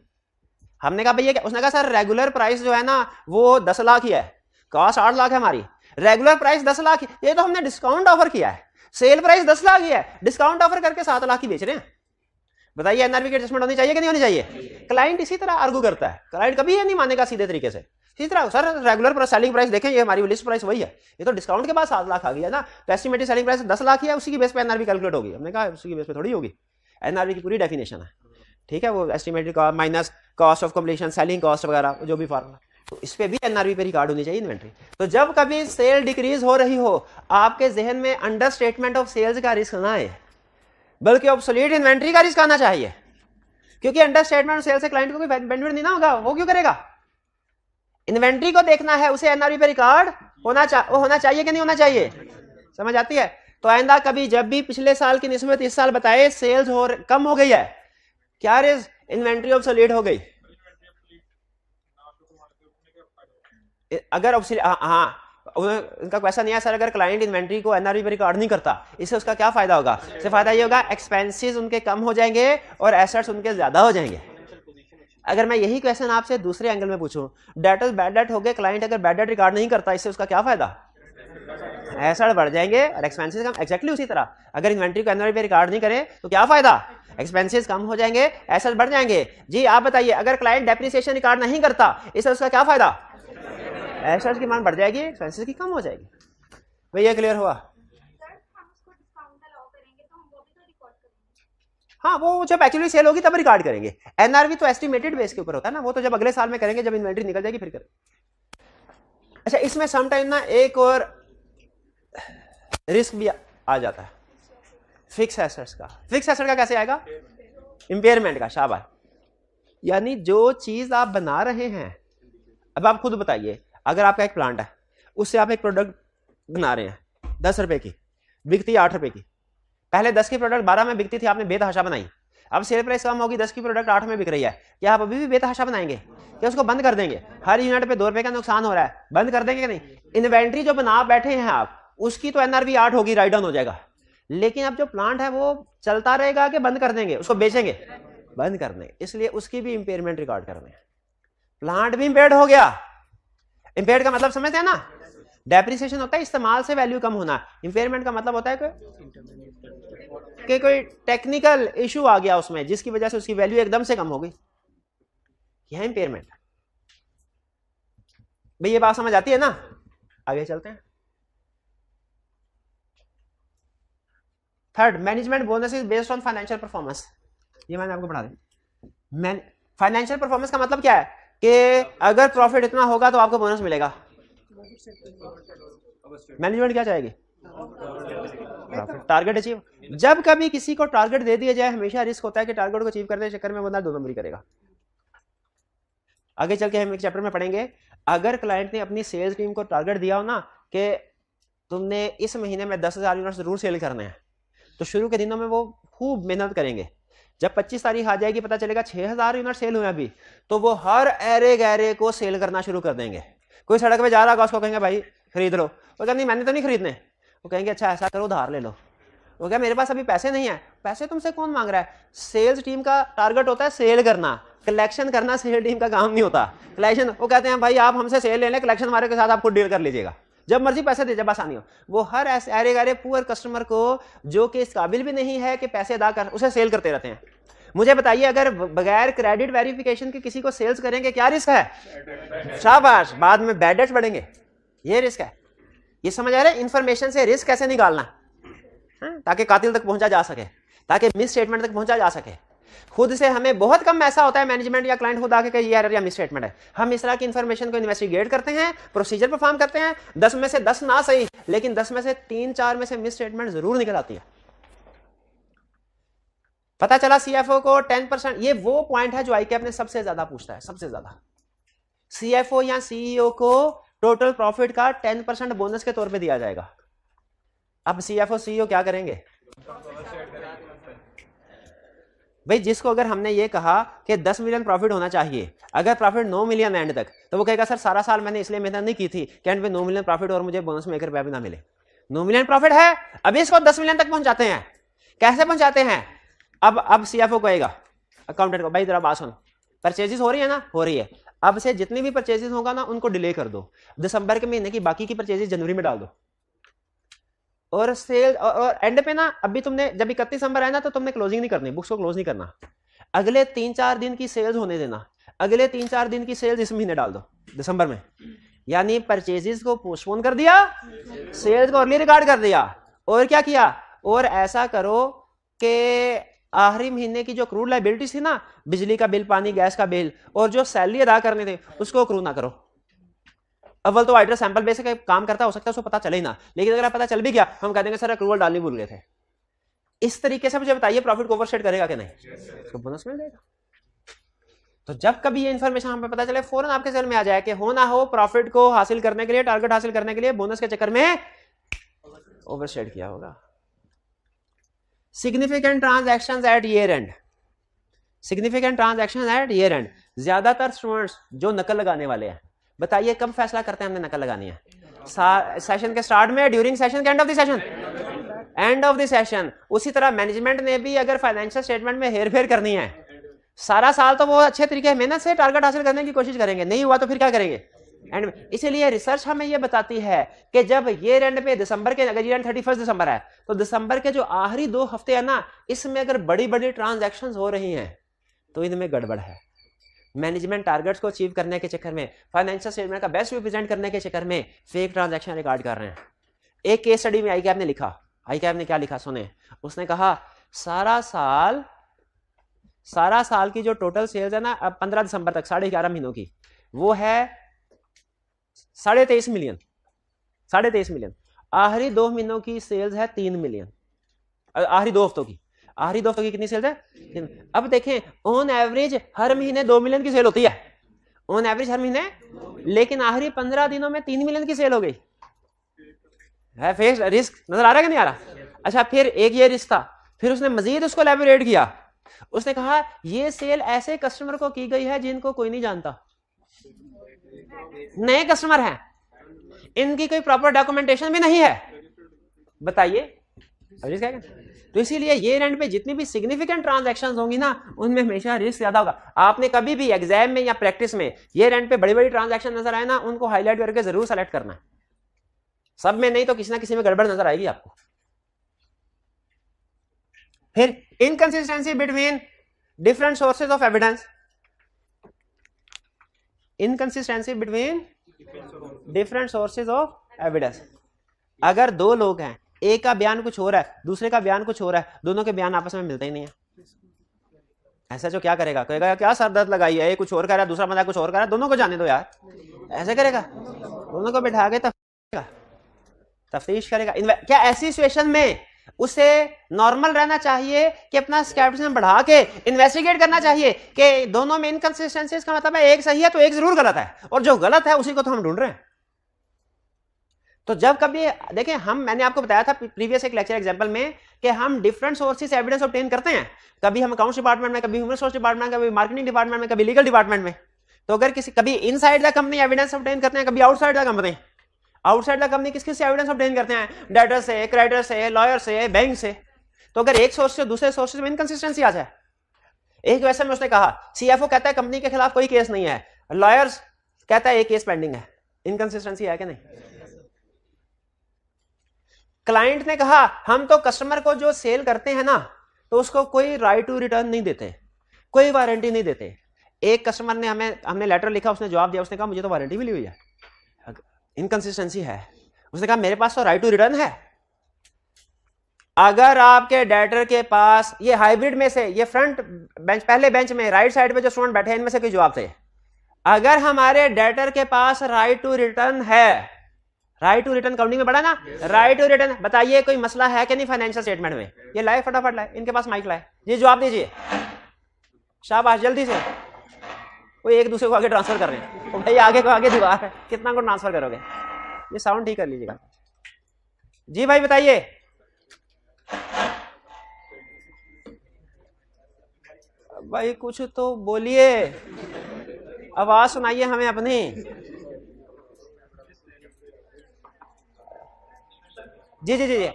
हमने कहा भैया, उसने कहा सर रेगुलर प्राइस जो है ना वो 10 लाख ही है, कॉस्ट 8 लाख है हमारी, रेगुलर प्राइस 10 लाख, ये तो हमने डिस्काउंट ऑफर किया है, सेल प्राइस 10 लाख ही है, डिस्काउंट ऑफर करके 7 लाख ही बेच रहे हैं। बताइए एनआरवी की एडजस्टमेंट होनी चाहिए कि नहीं होनी चाहिए? क्लाइंट इसी तरह आर्गू करता है, क्लाइंट कभी ये नहीं मानेगा सीधे तरीके से। इसी तरह सर रेगुलर सेलिंग प्राइस देखें, ये हमारी लिस्ट प्राइस वही है, ये तो डिस्काउंट के बाद 7 लाख आ गई है ना, तो एस्टिमेटेड सेलिंग प्राइस 10 लाख ही है, उसी की बेस पे एनआरवी कैलकुलेट होगी। हमने कहा उसी की बेस पे थोड़ी होगी, एनआरवी की पूरी डेफिनेशन है, ठीक है, वो estimated cost minus cost of completion, selling cost वगैरह जो भी फार्मूला, तो इस पे भी एनआरवी पे रिकॉर्ड होनी चाहिए इन्वेंट्री। तो जब कभी सेल डिक्रीज हो रही हो, आपके जहन में अंडर स्टेटमेंट ऑफ सेल्स का रिस्क ना आए, बल्कि ऑब्सोलीट इन्वेंट्री का रिस्क आना चाहिए, क्योंकि अंडर स्टेटमेंट सेल से क्लाइंट को कोई बेनिफिट नहीं ना होगा, वो क्यों करेगा? इन्वेंट्री को देखना है, उसे एनआरवी पे रिकॉर्ड होना चाहिए कि नहीं होना चाहिए? समझ आती है? तो आइंदा कभी जब भी पिछले साल की निस्बत इस साल बताए सेल्स कम हो गई है, क्या इन्वेंट्री ऑब्सोलीट हो गई, अगर उनका क्वेश्चन नहीं है सर, अगर क्लाइंट इन्वेंट्री को एनआरवी पे रिकॉर्ड नहीं करता, इससे उसका क्या फायदा होगा? इससे फायदा ये होगा एक्सपेंसेस उनके कम हो जाएंगे और एसेट्स उनके ज्यादा हो जाएंगे। अगर मैं यही क्वेश्चन आपसे दूसरे एंगल में पूछूं, डेटर्स बैड डेट हो गए, क्लाइंट अगर बैड डेट रिकॉर्ड नहीं करता, इससे उसका क्या फायदा? एसेट्स बढ़ जाएंगे और एक्सपेंसेस कम। एक्जैक्टली उसी तरह अगर इन्वेंट्री को एनआरवी पे रिकॉर्ड नहीं करे तो क्या फायदा? एक्सपेंसेस कम हो जाएंगे, एसेट्स बढ़ जाएंगे। जी आप बताइए, अगर क्लाइंट डेप्रिसिएशन रिकॉर्ड नहीं करता, इससे उसका क्या फायदा? एसेट्स की मांग बढ़ जाएगी, एक्सपेंसेस की कम हो जाएगी। भैया क्लियर हुआ? हाँ, वो जब एक्चुअली सेल होगी तब रिकॉर्ड करेंगे। एनआरवी तो एस्टिमेटेड बेस के ऊपर होता है ना, वो तो जब अगले साल में करेंगे, जब इन्वेंट्री निकल जाएगी फिर करेंगे। अच्छा, इसमें समटाइम ना एक और रिस्क भी आ जाता है फिक्स एसेट्स का। फिक्स एसेट का कैसे आएगा? इंपेयरमेंट का। शाबाश। यानी जो चीज आप बना रहे हैं, अब आप खुद बताइए, अगर आपका एक प्लांट है, उससे आप एक प्रोडक्ट बना रहे हैं 10 रुपए की, बिकती है 8 रुपए की। पहले 10 की प्रोडक्ट 12 में बिकती थी, आपने बेतहाशा बनाई। अब सेल प्राइस कम होगी, 10 की प्रोडक्ट 8 में बिक रही है, क्या आप अभी भी बेतहाशा बनाएंगे? क्या उसको बंद कर देंगे? हर यूनिट पे 2 रुपए का नुकसान हो रहा है, बंद कर देंगे कि नहीं? इन्वेंट्री जो बना बैठे हैं आप, उसकी तो एनआरवी 8 होगी, राइट डाउन हो जाएगा। लेकिन अब जो प्लांट है वो चलता रहेगा कि बंद कर देंगे? उसको बेचेंगे, बंद कर देंगे। इसलिए उसकी भी इंपेयरमेंट रिकॉर्ड करने हैं। प्लांट भी इंपेयर्ड हो गया। इंपेयर्ड का मतलब समझते हैं ना? डेप्रिसिएशन होता है इस्तेमाल से वैल्यू कम होना, इंपेयरमेंट का मतलब होता है कि कोई टेक्निकल इशू आ गया उसमें, जिसकी वजह से उसकी वैल्यू एकदम से कम हो गई। यह इंपेयरमेंट है। भाई ये बात समझ आती है ना? आगे चलते हैं। Third, management bonus is based on financial performance. ये मैंने आपको पढ़ा दिया। फाइनेंशियल परफॉर्मेंस का मतलब क्या है कि अगर प्रॉफिट इतना होगा तो आपको बोनस मिलेगा। मैनेजमेंट क्या चाहेगी? Target achieve. जब कभी किसी को टारगेट दे दिया जाए, हमेशा रिस्क होता है कि टारगेट को अचीव करने के चक्कर में बंदा 2 नंबरी करेगा। आगे चल के हम एक चैप्टर में पढ़ेंगे, अगर क्लाइंट ने अपनी सेल्स टीम को टारगेट दिया हो ना कि तुमने इस महीने में 10,000 यूनिट जरूर सेल करने हैं, तो शुरू के दिनों में वो खूब मेहनत करेंगे। जब 25 तारीख आ जाएगी, पता चलेगा 6,000 यूनिट सेल हुए अभी, तो वो हर एरे गैरे को सेल करना शुरू कर देंगे। कोई सड़क पे जा रहा होगा, उसको कहेंगे भाई खरीद लो, वो कहते नहीं मैंने तो नहीं खरीदने। वो कहेंगे अच्छा ऐसा करो उधार ले लो। वो क्या मेरे पास अभी पैसे नहीं है। पैसे तुमसे कौन मांग रहा है? सेल्स टीम का टारगेट होता है सेल करना, कलेक्शन करना सेल टीम का काम नहीं होता। कलेक्शन, वो कहते हैं भाई आप हमसे सेल ले लें, कलेक्शन हमारे के साथ आप खुद डील कर लीजिएगा, जब मर्जी पैसे दे, जब आसानी हो। वो हर ऐसे एरे गैरे पुअर कस्टमर को जो कि इस काबिल भी नहीं है कि पैसे अदा कर, उसे सेल करते रहते हैं। मुझे बताइए, अगर बगैर क्रेडिट वेरिफिकेशन के किसी को सेल्स करेंगे, क्या रिस्क है? शाबाश। बाद में बैड डेट्स बढ़ेंगे, ये रिस्क है। ये समझ आ रहा है? इंफॉर्मेशन से रिस्क कैसे निकालना, ताकि कातिल तक पहुंचा जा सके, ताकि मिस स्टेटमेंट तक पहुंचा जा सके। खुद से हमें बहुत कम ऐसा होता है मैनेजमेंट या क्लाइंट खुद आके कही यार या मिस स्टेटमेंट है। हम इस तरह की इंफॉर्मेशन को इन्वेस्टिगेट करते हैं, प्रोसीजर परफॉर्म करते हैं, 10 में से 10 ना सही, लेकिन 10 में से 3-4 में से मिस स्टेटमेंट जरूर निकल आती है। पता चला सीएफओ को 10%, ये वो पॉइंट है जो आईकैप ने सबसे ज्यादा पूछता है, सबसे ज्यादा। सीएफओ या सीईओ को टोटल प्रॉफिट का 10% बोनस के तौर पे दिया जाएगा। अब सीएफओ सीईओ क्या करेंगे भाई? जिसको अगर हमने ये कहा कि 10 मिलियन प्रॉफिट होना चाहिए, अगर प्रॉफिट 9 मिलियन एंड तक, तो वो कहेगा सर सारा साल मैंने इसलिए मेहनत नहीं की थी कि एंड पे 9 मिलियन प्रॉफिट और मुझे बोनस में 1 रुपया भी ना मिले। 9 मिलियन प्रॉफिट है, अभी इसको 10 मिलियन तक पहुंचाते हैं। कैसे पहुंचाते हैं? अब सीएफओ कहेगा अकाउंटेंट को, भाई जरा बात सुन, परचेजेस हो रही है ना? हो रही है। अब से जितनी भी परचेजेस होगा ना, उनको डिले कर दो, दिसंबर के महीने की बाकी की परचेजेस जनवरी में डाल दो। और सेल और एंड पे ना, अभी तुमने जब 31 दिसंबर आया ना, तो तुमने क्लोजिंग नहीं करनी, बुक्स को क्लोज नहीं करना। अगले 3-4 दिन की सेल्स होने देना, अगले 3-4 दिन की सेल्स इस महीने डाल दो, दिसंबर में। यानी परचेजेस को पोस्टपोन कर दिया, सेल्स को अर्ली रिकॉर्ड कर दिया। और क्या किया? और ऐसा करो कि आखिरी महीने की जो क्रूड लायबिलिटीज थी ना, बिजली का बिल, पानी, गैस का बिल, और जो सैलरी अदा करने थे, उसको क्रू ना करो। अव्वल तो ऑडिटर सैंपल बेस पे काम करता, हो सकता है उसको पता चले ही ना, लेकिन अगर पता चल भी गया, हम कह देंगे सर अक्रूवल डालनी भूल गए थे। इस तरीके से मुझे बताइए प्रॉफिट को ओवरसेट करेगा कि नहीं? तो बोनस मिल जाएगा। तो जब कभी ये इन्फॉर्मेशन हमें पता चले, फौरन आपके सेल में आ जाए कि हो ना हो प्रॉफिट को हासिल करने के लिए, टारगेट हासिल करने के लिए बोनस के चक्कर में ओवरसेट किया होगा। Significant transactions at year end, significant transaction at year end. ज्यादातर स्टूडेंट्स जो नकल लगाने वाले हैं, बताइए कब फैसला करते हैं हमने नकल लगानी है? सेशन के स्टार्ट में, ड्यूरिंग सेशन के end of the session, end of the session. उसी तरह मैनेजमेंट ने भी अगर फाइनेंशियल स्टेटमेंट में हेर फेर करनी है, सारा साल तो वो अच्छे तरीके मेहनत से टारगेट हासिल करने की कोशिश करेंगे, नहीं हुआ तो फिर क्या करेंगे? एंड इसीलिए रिसर्च हमें ये बताती है कि जब ईयर एंड पे दिसंबर के, अगर ईयर एंड 31 दिसंबर है तो दिसंबर के जो आखिरी 2 हफ्ते है ना, इसमें अगर बड़ी बड़ी ट्रांजैक्शंस हो रही हैं तो इनमें गड़बड़ है। मैनेजमेंट टारगेट्स को अचीव करने के चक्कर में, फाइनेंशियल स्टेटमेंट का बेस्ट रिप्रेजेंट करने के चक्कर में फेक ट्रांजैक्शन रिकॉर्ड कर रहे हैं। एक केस स्टडी में आईकैप ने लिखा, आईकैप ने क्या लिखा सुने, उसने कहा सारा साल की जो टोटल सेल्स है ना, अब 15 दिसंबर तक 11.5 महीनों की, वो है 23.5 मिलियन, 23.5 मिलियन। आखिरी 2 महीनों की सेल्स है 3 मिलियन। आखिरी 2 हफ्तों की, आखिरी 2 हफ्तों की कितनी सेल्स है? अब देखें, ऑन एवरेज हर महीने 2 मिलियन की सेल होती है, ऑन एवरेज हर महीने, लेकिन आखिरी 15 दिनों में 3 मिलियन की सेल हो गई है। फेस रिस्क नजर आ रहा है कि नहीं आ रहा? अच्छा, फिर एक ये रिस्क था, फिर उसने मजीद उसको एलैबोरेट किया, उसने कहा ये सेल ऐसे कस्टमर को की गई है जिनको कोई नहीं जानता, नए कस्टमर हैं, इनकी कोई प्रॉपर डॉक्यूमेंटेशन भी नहीं है। बताइए, तो इसीलिए ईयर एंड पे जितनी भी सिग्निफिकेंट ट्रांजैक्शंस होंगी ना, उनमें हमेशा रिस्क ज्यादा होगा। आपने कभी भी एग्जाम में या प्रैक्टिस में ईयर एंड पे बड़ी बड़ी ट्रांजैक्शन नजर आए ना, उनको हाईलाइट करके जरूर सेलेक्ट करना है, सब में नहीं तो किसी ना किसी में गड़बड़ नजर आएगी आपको। फिर inconsistency between different sources of evidence, inconsistency between different sources of evidence. अगर 2 लोग हैं, एक का बयान कुछ हो रहा है, दूसरे का बयान कुछ हो रहा है, दोनों के बयान आपस में मिलते ही नहीं है, ऐसा जो क्या करेगा? कहेगा क्या सर दर्द लगाई है, कुछ और कह रहा है, दूसरा बंदा कुछ और कह रहा है, दोनों को जाने दो यार, ऐसे करेगा? दोनों को बिठा के तफ्तीश करेगा। क्या ऐसी सिचुएशन में उसे नॉर्मल रहना चाहिए कि अपना स्केप्टिसिज्म बढ़ा के इन्वेस्टिगेट करना चाहिए कि दोनों में इनकंसिस्टेंसीज का मतलब है एक सही है तो एक जरूर गलत है, और जो गलत है उसी को तो हम ढूंढ रहे हैं। तो जब कभी देखें, मैंने आपको बताया था प्रीवियस एक लेक्चर एग्जांपल में कि हम डिफरेंट सोर्सेज एविडेंस ऑब्टेन करते हैं, कभी हम अकाउंट्स डिपार्टमेंट में, कभी ह्यूमन रिसोर्स डिपार्टमेंट में, कभी मार्केटिंग डिपार्टमेंट में, कभी लीगल डिपार्टमेंट में। तो अगर कभी inside the company evidence obtain करते हैं, कभी outside the company. Outside the company किस एविडेंस ऑब्टेन करते हैं? डेटर से, क्रेडिटर से, लॉयर से, बैंक से। तो अगर एक सोर्स से दूसरे सोर्सेज में इनकंसिस्टेंसी आ जाए, एक वैसे में उसने कहा सीएफओ कहता है कंपनी के खिलाफ कोई केस नहीं है, लॉयर्स कहता है एक केस पेंडिंग है, इनकंसिस्टेंसी है कि नहीं? क्लाइंट ने कहा हम तो कस्टमर को जो सेल करते हैं ना, तो उसको कोई राइट टू रिटर्न नहीं देते, कोई वारंटी नहीं देते। एक कस्टमर ने हमने लेटर लिखा, उसने जवाब दिया, उसने कहा मुझे तो वारंटी मिली हुई है, इनकंसिस्टेंसी है। उसने कहा मेरे पास तो राइट टू रिटर्न है। अगर आपके डेटर के पास, ये हाइब्रिड में से, ये फ्रंट बेंच, पहले बेंच में राइट साइड पे जो स्टूडेंट बैठे हैं इनमें से कोई जवाब थे, अगर हमारे डेटर के पास राइट टू रिटर्न है, राइट टू रिटर्न काउंटिंग में पढ़ा ना, राइट टू रिटर्न, बताइए कोई मसला है कि नहीं फाइनेंशियल स्टेटमेंट में? ये लाए, फटाफट लाए, इनके पास माइक लाए, ये जवाब दीजिए, शाबाश, जल्दी से। वो एक दूसरे को आगे ट्रांसफर कर रहे हैं, तो भाई आगे को आगे दीवार है, कितना को ट्रांसफर करोगे? ये साउंड ठीक कर लीजिएगा जी भाई, बताइए। भाई कुछ तो बोलिए, आवाज सुनाइए हमें अपनी। जी जी जी जी,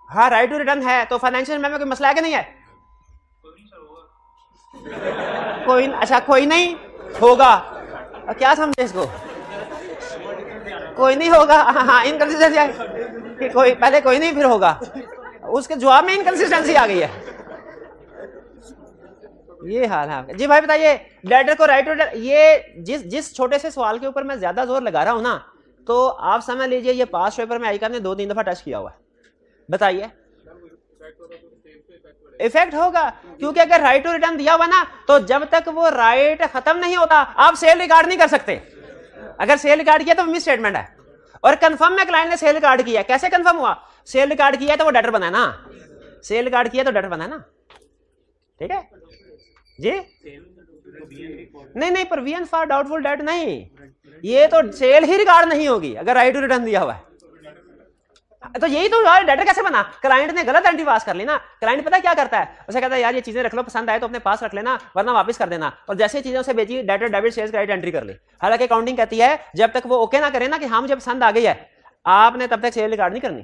हाँ राइट टू रिटर्न है, तो फाइनेंशियल में कोई मसला है कि नहीं है? कोई, अच्छा कोई नहीं होगा, क्या समझे इसको? कोई नहीं होगा, हाँ इनकंसिस्टेंसी, कोई पहले कोई नहीं फिर होगा, उसके जवाब में इनकंसिस्टेंसी आ गई है, ये हाल है जी भाई। बताइए, डेटर को राइट टू रिटर्न, ये जिस छोटे से सवाल के ऊपर मैं ज्यादा जोर लगा रहा हूं ना, तो आप समझ लीजिए ये पास पेपर में आईकैप ने 2-3 दफा टच किया हुआ है। बताइए, इफेक्ट होगा, क्योंकि अगर राइट टू रिटर्न दिया हुआ ना, तो जब तक वो राइट खत्म नहीं होता आप सेल रिकॉर्ड नहीं कर सकते। अगर सेल रिकॉर्ड किया तो मिस स्टेटमेंट है, और कंफर्म में क्लाइंट ने सेल रिकॉर्ड किया, कैसे कंफर्म हुआ? सेल रिकॉर्ड किया तो वो डेटर बना है ना, सेल रिकॉर्ड किया तो डेटर बना है ना, ठीक है जी? नहीं, प्रोविजन फॉर डाउटफुल डेट नहीं, ये तो सेल ही रिकॉर्ड नहीं होगी अगर राइट टू रिटर्न दिया हुआ है। तो यही तो यार डेटर कैसे बना, क्लाइंट ने गलत एंट्री पास कर ली ना। क्लाइंट पता क्या करता है, उसे कहता है यार ये चीजें रख लो, पसंद आए तो अपने पास रख लेना वरना वापस कर देना, और जैसे चीजें उसे भेजी debtor debit sales credit entry कर ली। हालांकि अकाउंटिंग कहती है जब तक वो ओके ना करे ना कि हाँ मुझे पसंद आ गई है, आपने तब तक सेल रिकॉर्ड नहीं करनी।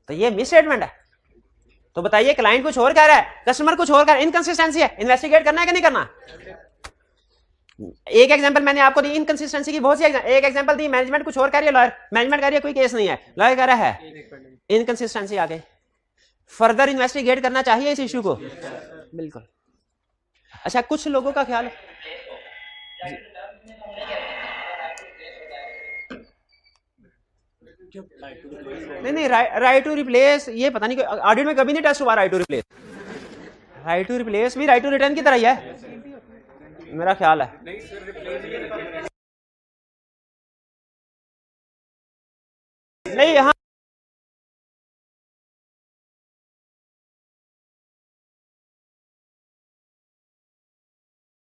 तो ये मिस स्टेटमेंट है। तो बताइए क्लाइंट कुछ और कह रहा है, कस्टमर कुछ और कह रहा है, इनकंसिस्टेंसी है, इन्वेस्टिगेट करना है कि नहीं करना। एक एग्जांपल मैंने आपको दी इनकंसिस्टेंसी की, बहुत सी एक एग्जांपल दी, मैनेजमेंट कुछ और कह रही है, लॉयर मैनेजमेंट कह रही है कोई केस नहीं है, लॉयर कह रहा है इनकंसिस्टेंसी आ गई। फर्दर इन्वेस्टिगेट करना चाहिए इस इशू को, बिल्कुल। अच्छा कुछ लोगों का ख्याल नहीं राइट टू रिप्लेस, ये पता नहीं ऑडिट में कभी नहीं टेस्ट हुआ right to replace. Right to replace भी राइट टू रिटर्न की तरह ही है मेरा ख्याल है। नहीं यहाँ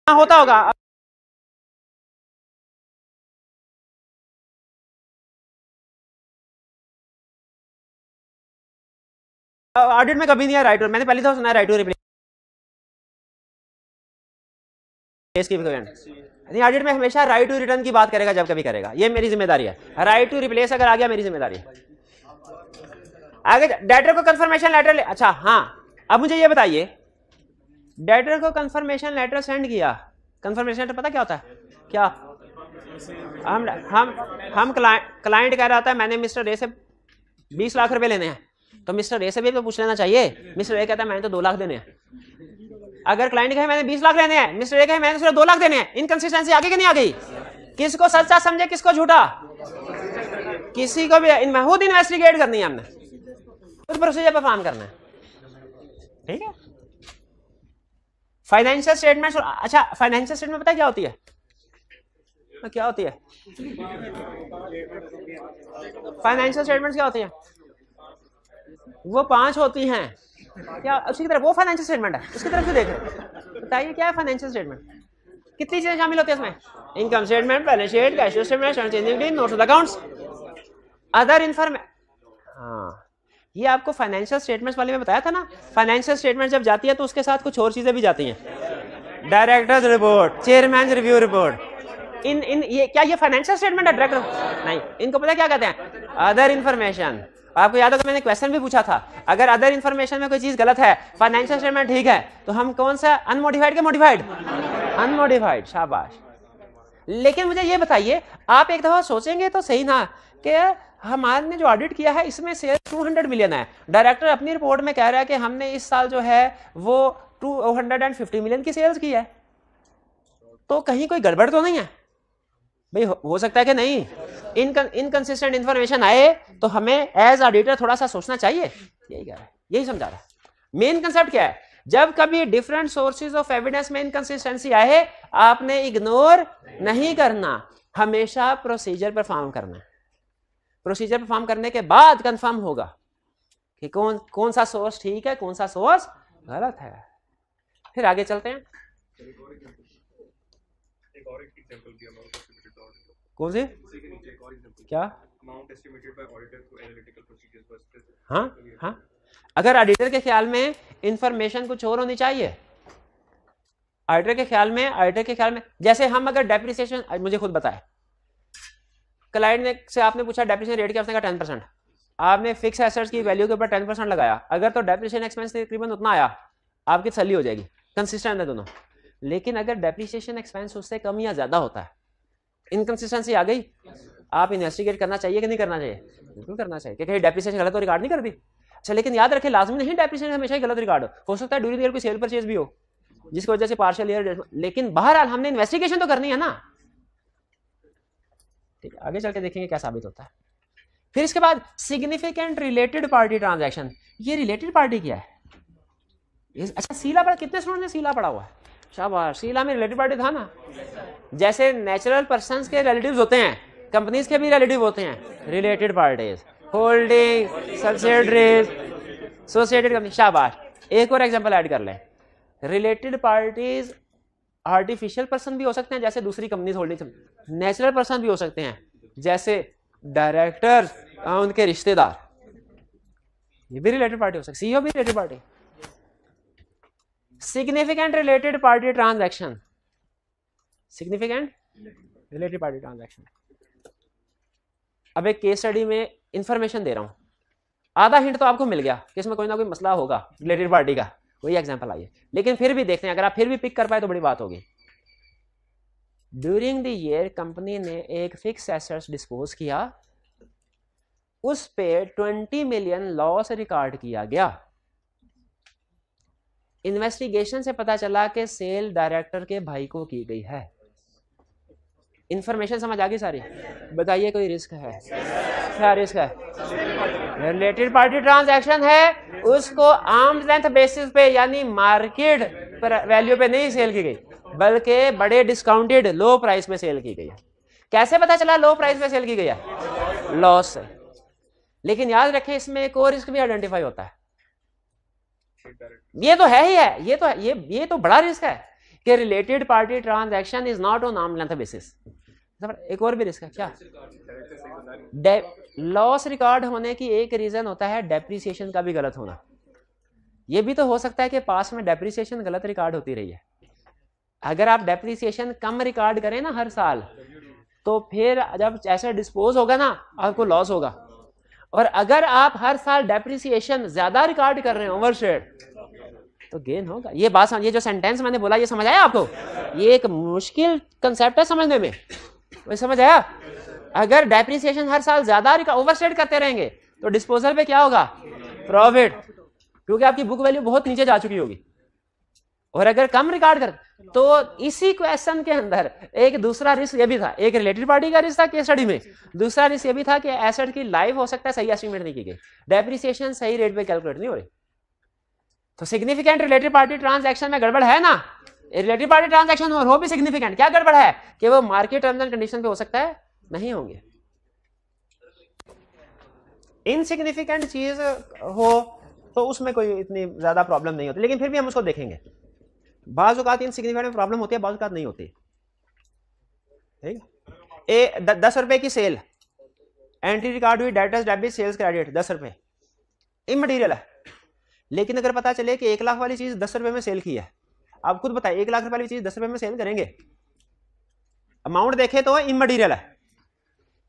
होता होगा, ऑडिट में कभी नहीं है राइट टू, मैंने पहली दफा सुना है राइट टू रिप्लेस की। नहीं ऑडिट में हमेशा राइट टू रिटर्न की बात करेगा जब कभी करेगा, ये मेरी जिम्मेदारी है। राइट टू रिप्लेस अगर आ गया मेरी जिम्मेदारी है। आगे डेटर को कंफर्मेशन लेटर, अच्छा हाँ अब मुझे ये बताइए, डेटर को कंफर्मेशन लेटर सेंड किया, कंफर्मेशन लेटर पता क्या होता है क्या, हम क्लाइंट कह रहा था मैंने मिस्टर ए से 20 लाख रुपए लेने हैं, तो मिस्टर ए से भी तो पूछ लेना चाहिए। मिस्टर ए कहता है मैंने तो 2 लाख देने हैं। अगर क्लाइंट कहे मैंने 20 लाख लेने हैं, मिस्टर ए कहे मैंने सिर्फ 2 लाख देने हैं, इनकंसिस्टेंसी आ गई कि नहीं आ गई। किसको सच्चा समझे किसको झूठा, किसी को भी खुद इन्वेस्टिगेट करनी है, हमने खुद प्रोसीजर परफॉर्म करना है, ठीक है। फाइनेंशियल स्टेटमेंट, अच्छा फाइनेंशियल स्टेटमेंट पता है क्या होती है, क्या होती है फाइनेंशियल स्टेटमेंट क्या होती है, वो 5 होती हैं क्या, उसकी तरफ वो फाइनेंशियल स्टेटमेंट है, उसकी तरफ क्यों देख रहे हैं, बताइए क्या है फाइनेंशियल स्टेटमेंट, कितनी चीजें शामिल होती है इसमें, income statement, balance sheet, cash flow statement, notes of accounts, other information. हाँ ये आपको फाइनेंशियल स्टेटमेंट्स वाले में बताया था ना, फाइनेंशियल स्टेटमेंट जब जाती है तो उसके साथ कुछ और चीजें भी जाती हैं, directors report, chairman review report, ये क्या ये फाइनेंशियल स्टेटमेंट है डायरेक्टर नहीं, इनको पता क्या कहते हैं, अदर इन्फॉर्मेशन। आपको याद होगा मैंने क्वेश्चन भी पूछा था, अगर अदर इन्फॉर्मेशन में कोई चीज गलत है, फाइनेंशियल स्टेटमेंट ठीक है, तो हम कौन सा अनमोडिफाइड के मॉडिफाइड, अनमोडिफाइड, शाबाश। लेकिन मुझे ये बताइए, आप एक दफा सोचेंगे तो सही ना कि हमारे जो ऑडिट किया है इसमें सेल्स 200 मिलियन है, डायरेक्टर अपनी रिपोर्ट में कह रहा है कि हमने इस साल जो है वो 250 मिलियन की सेल्स की है, तो कहीं कोई गड़बड़ तो नहीं है भाई, हो सकता है कि नहीं, इनकंसिस्टेंट इंफॉर्मेशन आए तो हमें एज ऑडिटर थोड़ा सा सोचना चाहिए, यही कह रहा है, यही समझा रहा है। मेन कंसेप्ट क्या है, जब कभी डिफरेंट सोर्सेज ऑफ एविडेंस में इनकंसिस्टेंसी आए, आपने इग्नोर नहीं करना, हमेशा प्रोसीजर परफॉर्म करना है। प्रोसीजर परफॉर्म करने के बाद कंफर्म होगा कि कौन सा सोर्स ठीक है, कौन सा सोर्स गलत है। फिर आगे चलते हैं, कौन सी क्या, हाँ हाँ अगर ऑडिटर के ख्याल में इंफॉर्मेशन कुछ और होनी चाहिए, ऑडिटर के ख्याल में जैसे हम अगर डेप्रिसिएशन, मुझे खुद बताए, क्लाइंट ने से आपने पूछा डेप्रिसिएशन रेट क्या, उसने कहा 10%, आपने फिक्स एसेट्स की वैल्यू के ऊपर 10% लगाया, अगर तो डेप्रिसिएशन एक्सपेंस तकरीबन उतना आया, आपकी तसल्ली हो जाएगी, कंसिस्टेंट है दोनों। लेकिन अगर डेप्रिसिएशन एक्सपेंस उससे कम या ज्यादा होता है, इनकंसिस्टेंसी आ गई, आप इन्वेस्टिगेट करना चाहिए कि नहीं करना चाहिए, बिल्कुल करना चाहिए, क्योंकि डेप्रिसिएशन गलत तो रिकॉर्ड नहीं कर दी। अच्छा लेकिन याद रखें लाजमी नहीं डेप्रिसिएशन हमेशा ही गलत रिकॉर्ड हो सकता है ड्यूरिंग ईयर कोई सेल परचेज भी हो जिसकी वजह से पार्शियल ईयर, लेकिन बहरहाल हमने इन्वेस्टिगेशन तो करनी है ना, ठीक है। आगे चल के देखेंगे क्या साबित होता है। फिर इसके बाद सिग्निफिकेंट रिलेटेड पार्टी ट्रांजैक्शन, ये रिलेटेड पार्टी क्या है, अच्छा सीला पढ़ा, कितने स्टूडेंट ने सीला पढ़ा हुआ है, शाबाश, सीला में रिलेटेड पार्टी था ना, जैसे नेचुरल पर्संस के रिलेटिव्स होते हैं, कंपनीज के भी रिलेटिव होते हैं, related parties, holding, subsidiaries, associated company, शाबाश। एक और एग्जांपल ऐड कर लें, रिलेटेड पार्टीज आर्टिफिशियल पर्सन भी हो सकते हैं जैसे दूसरी कंपनीज होल्डिंग, नेचुरल पर्सन भी हो सकते हैं जैसे डायरेक्टर, उनके रिश्तेदार, ये भी रिलेटेड पार्टी हो सकती, सीईओ भी related party. Significant related party transaction, significant related party transaction. अब एक केस स्टडी में इंफॉर्मेशन दे रहा हूं, आधा हिंट तो आपको मिल गया कि इसमें कोई ना कोई मसला होगा रिलेटेड पार्टी का, वही एग्जांपल आइए, लेकिन फिर भी देखते हैं, अगर आप फिर भी पिक कर पाए तो बड़ी बात होगी। ड्यूरिंग द ईयर कंपनी ने एक फिक्स एसेट्स डिस्पोज किया, उस पे 20 मिलियन लॉस रिकॉर्ड किया गया। इन्वेस्टिगेशन से पता चला कि सेल डायरेक्टर के भाई को की गई है। इंफॉर्मेशन समझ आ गई सारी? बताइए कोई रिस्क है? क्या रिस्क है? रिलेटेड पार्टी ट्रांजैक्शन है, उसको आर्म्स लेंथ बेसिस पे यानी मार्केट वैल्यू पे नहीं सेल की गई, बल्कि बड़े डिस्काउंटेड लो प्राइस में सेल की गई है। कैसे पता चला लो प्राइस में सेल की गई है? लॉस से। लेकिन याद रखें इसमें एक और रिस्क भी आइडेंटिफाई होता है, ये तो है ही है, ये तो बड़ा रिस्क है कि related party transaction is not on arm length basis. एक और भी रिस्क है, क्या? लॉस रिकॉर्ड होने की एक रीजन होता है डेप्रिसिएशन का भी गलत होना। ये भी तो हो सकता है कि पास में डेप्रिसिएशन गलत रिकॉर्ड होती रही है। अगर आप डेप्रिसिएशन कम रिकॉर्ड करें ना हर साल, तो फिर जब ऐसे डिस्पोज होगा ना आपको लॉस होगा। और अगर आप हर साल डेप्रिसिएशन ज्यादा रिकॉर्ड कर रहे हैं ओवरशेड, तो गेन होगा। ये बात, ये जो सेंटेंस मैंने बोला, ये समझ आया आपको? ये एक मुश्किल कंसेप्ट है समझने में, वो समझ आया? अगर डेप्रिसिएशन हर साल ज्यादा ओवरस्टेट करते रहेंगे तो डिस्पोजल पे क्या होगा? प्रॉफिट, क्योंकि आपकी बुक वैल्यू बहुत नीचे जा चुकी होगी। और अगर कम रिकॉर्ड कर, तो इसी क्वेश्चन के अंदर एक दूसरा रिस्क ये भी था, एक रिलेटेड पार्टी का रिस्क था केस स्टडी में, दूसरा रिस्क ये भी था कि एसेट की लाइफ हो सकता है सही एस्टिमेट नहीं की गई, डेप्रिसिएशन सही रेट पे कैलकुलेट नहीं हो रही। तो सिग्निफिकेंट रिलेटेड पार्टी ट्रांजैक्शन में गड़बड़ है ना? रिलेटेड पार्टी ट्रांजैक्शन और हो भी सिग्निफिकेंट, क्या गड़बड़ है कि वो मार्केट टर्म्स एंड कंडीशन पे हो सकता है, नहीं होंगे। इनसिग्निफिकेंट चीज हो तो उसमें कोई इतनी ज्यादा प्रॉब्लम नहीं होती, लेकिन फिर भी हम उसको देखेंगे। बाज़ औक़ात इनसिग्निफिकेंट में प्रॉब्लम होती है, बाज़ औक़ात नहीं होती। ठीक, 10 रुपए की सेल, एंट्री रिकॉर्ड हुई, डेटर्स डेबिट सेल्स क्रेडिट 10 रुपए, इमटेरियल है। लेकिन अगर पता चले कि 1 लाख वाली चीज 10 रुपए में सेल की है, आप खुद बताइए 1 लाख रुपए वाली चीज 10 रुपए में सेल करेंगे? अमाउंट देखें तो इमटेरियल है,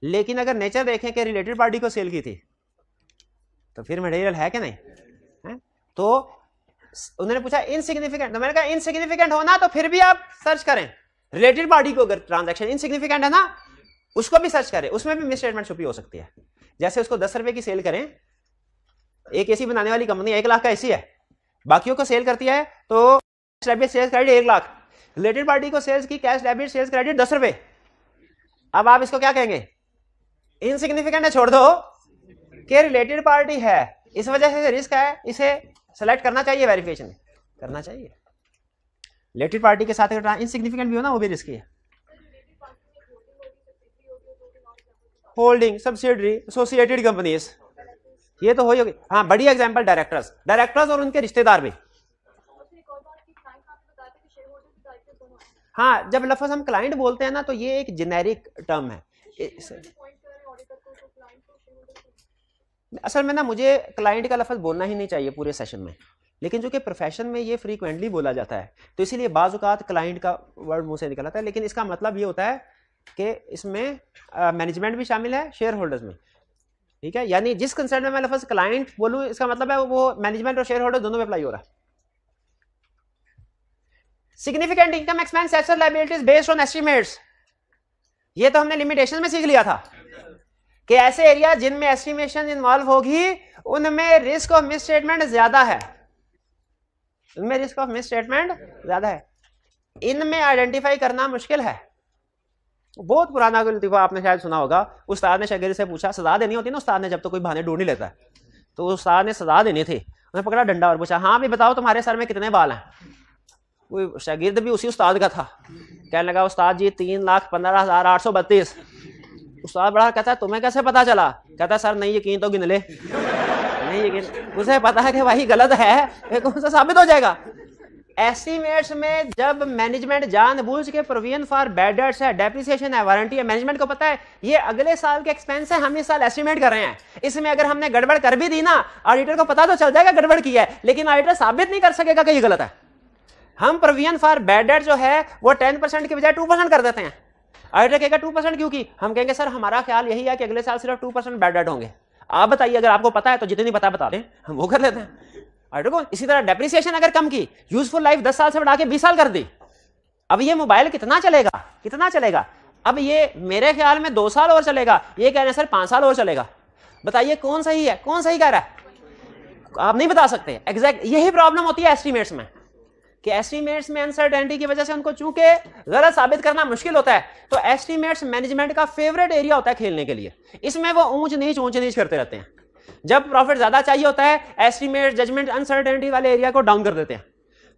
लेकिन अगर नेचर देखें कि रिलेटेड पार्टी को सेल की थी, तो फिर मटेरियल है कि नहीं है? तो उन्होंने पूछा इनसिग्निफिकेंट, तो मैंने कहा इनसिग्निफिकेंट होना तो फिर भी आप सर्च करें रिलेटेड पार्टी को, अगर ट्रांजैक्शन इनसिग्निफिकेंट है ना उसको भी सर्च करें, उसमें भी मिसस्टेटमेंट छुपी हो सकती है। जैसे उसको 10 रुपए की सेल करें, एक एसी बनाने वाली कंपनी 1 लाख का एसी है, बाकियों को सेल करती है तो debit sales credit 1 lakh, related party को सेल्स की कैश डेबिट सेल्स क्रेडिट 10 रुपए। अब आप इसको क्या कहेंगे? इनसिग्निफिकेंट है, छोड़ दो कि रिलेटेड पार्टी है, इस वजह से रिस्क है, इसे सेलेक्ट करना चाहिए, वेरिफिकेशन करना चाहिए। रिलेटेड पार्टी के साथ अगर इनसिग्निफिकेंट भी हो ना, वो भी रिस्की है। होल्डिंग, सब्सिडियरी, एसोसिएटेड कंपनीज, ये तो हो ही होगी। हाँ, बड़ी एग्जांपल डायरेक्टर्स और उनके रिश्तेदार भी। हाँ, जब लफ्ज हम क्लाइंट बोलते हैं ना, तो ये एक जेनेरिक टर्म है। असल में ना मुझे क्लाइंट का लफ्ज बोलना ही नहीं चाहिए पूरे सेशन में, लेकिन जो कि प्रोफेशन में ये फ्रीक्वेंटली बोला जाता है, तो इसीलिए बाज़ औक़ात क्लाइंट का वर्ड मुंह से निकल आता है। लेकिन इसका मतलब ये होता है कि इसमें मैनेजमेंट भी शामिल है, शेयर होल्डर्स में। ठीक है, यानी जिस कंसर्न में मैं लफ्ज क्लाइंट बोलूं, इसका मतलब है वो मैनेजमेंट और शेयर होल्डर दोनों में अप्लाई हो रहा है। Significant income expense asset liabilities based on estimates, ये तो हमने लिमिटेशन में सीख लिया था कि ऐसे एरिया जिनमें एस्टिमेशन इन्वॉल्व होगी उनमें रिस्क ऑफ मिस स्टेटमेंट ज्यादा है, उनमें रिस्क ऑफ मिस स्टेटमेंट ज्यादा है। इनमें आइडेंटिफाई करना मुश्किल है। बहुत पुराना लतीफा आपने शायद सुना होगा, उस्ताद ने शागिर्द से पूछा, सजा देनी होती है ना उस्ताद ने, जब तो कोई बहाने ढूंढ नहीं लेता है, तो उस्ताद ने सजा देनी थी, उन्होंने पकड़ा डंडा और पूछा, हाँ भी बताओ तुम्हारे सर में कितने बाल हैं? कोई शागिर्द भी उसी उस्ताद का था, कहने लगा उस्ताद जी 3,15,832। उस्ताद बड़ा कहता है तुम्हें कैसे पता चला? कहता सर नहीं यकीन तो गिन ले। नहीं यकीन, उसे पता है कि भाई गलत है, कौन सा साबित हो जाएगा? एस्टिमेट्स में जब मैनेजमेंट जानबूझ के प्रोविजन फॉर बैड डेट्स है, डेप्रिसिएशन है, वारंटी है, मैनेजमेंट को पता है ये अगले साल के एक्सपेंस है, हम इस साल एस्टिमेट कर रहे हैं, इसमें अगर हमने गड़बड़ कर भी दी ना, ऑडिटर को पता तो चल जाएगा गड़बड़ की है, लेकिन ऑडिटर साबित नहीं कर सकेगा कि ये गलत है। हम प्रोविजन फॉर बैड डेट जो है वो 10% की बजाय 2% कर देते हैं। ऑडिटर कहेगा 2% क्यों की? हम कहेंगे सर हमारा ख्याल यही है कि अगले साल सिर्फ 2% बैड डेट होंगे, आप बताइए, अगर आपको पता है तो जितनी पता बता दें, हम वो कर लेते हैं। ऑडिटर को इसी तरह डेप्रिसिएशन अगर कम की, यूजफुल लाइफ 10 साल से बढ़ा के 20 साल कर दी, अब ये मोबाइल कितना चलेगा, कितना चलेगा? अब ये मेरे ख्याल में 2 साल और चलेगा, ये कह रहे हैं सर 5 साल और चलेगा। बताइए कौन सही है, कौन सही कह रहा है? आप नहीं बता सकते एग्जैक्ट। यही प्रॉब्लम होती है एस्टिमेट्स में कि एस्टिमेट्स में अनसर्टेनिटी की वजह से उनको चूंकि गलत साबित करना मुश्किल होता है, तो एस्टिमेट्स मैनेजमेंट का फेवरेट एरिया होता है खेलने के लिए। इसमें वो ऊंच नीच करते रहते हैं। जब प्रॉफिट ज्यादा चाहिए होता है, एस्टिमेट जजमेंट अनसर्टेनिटी वाले एरिया को डाउन कर देते हैं,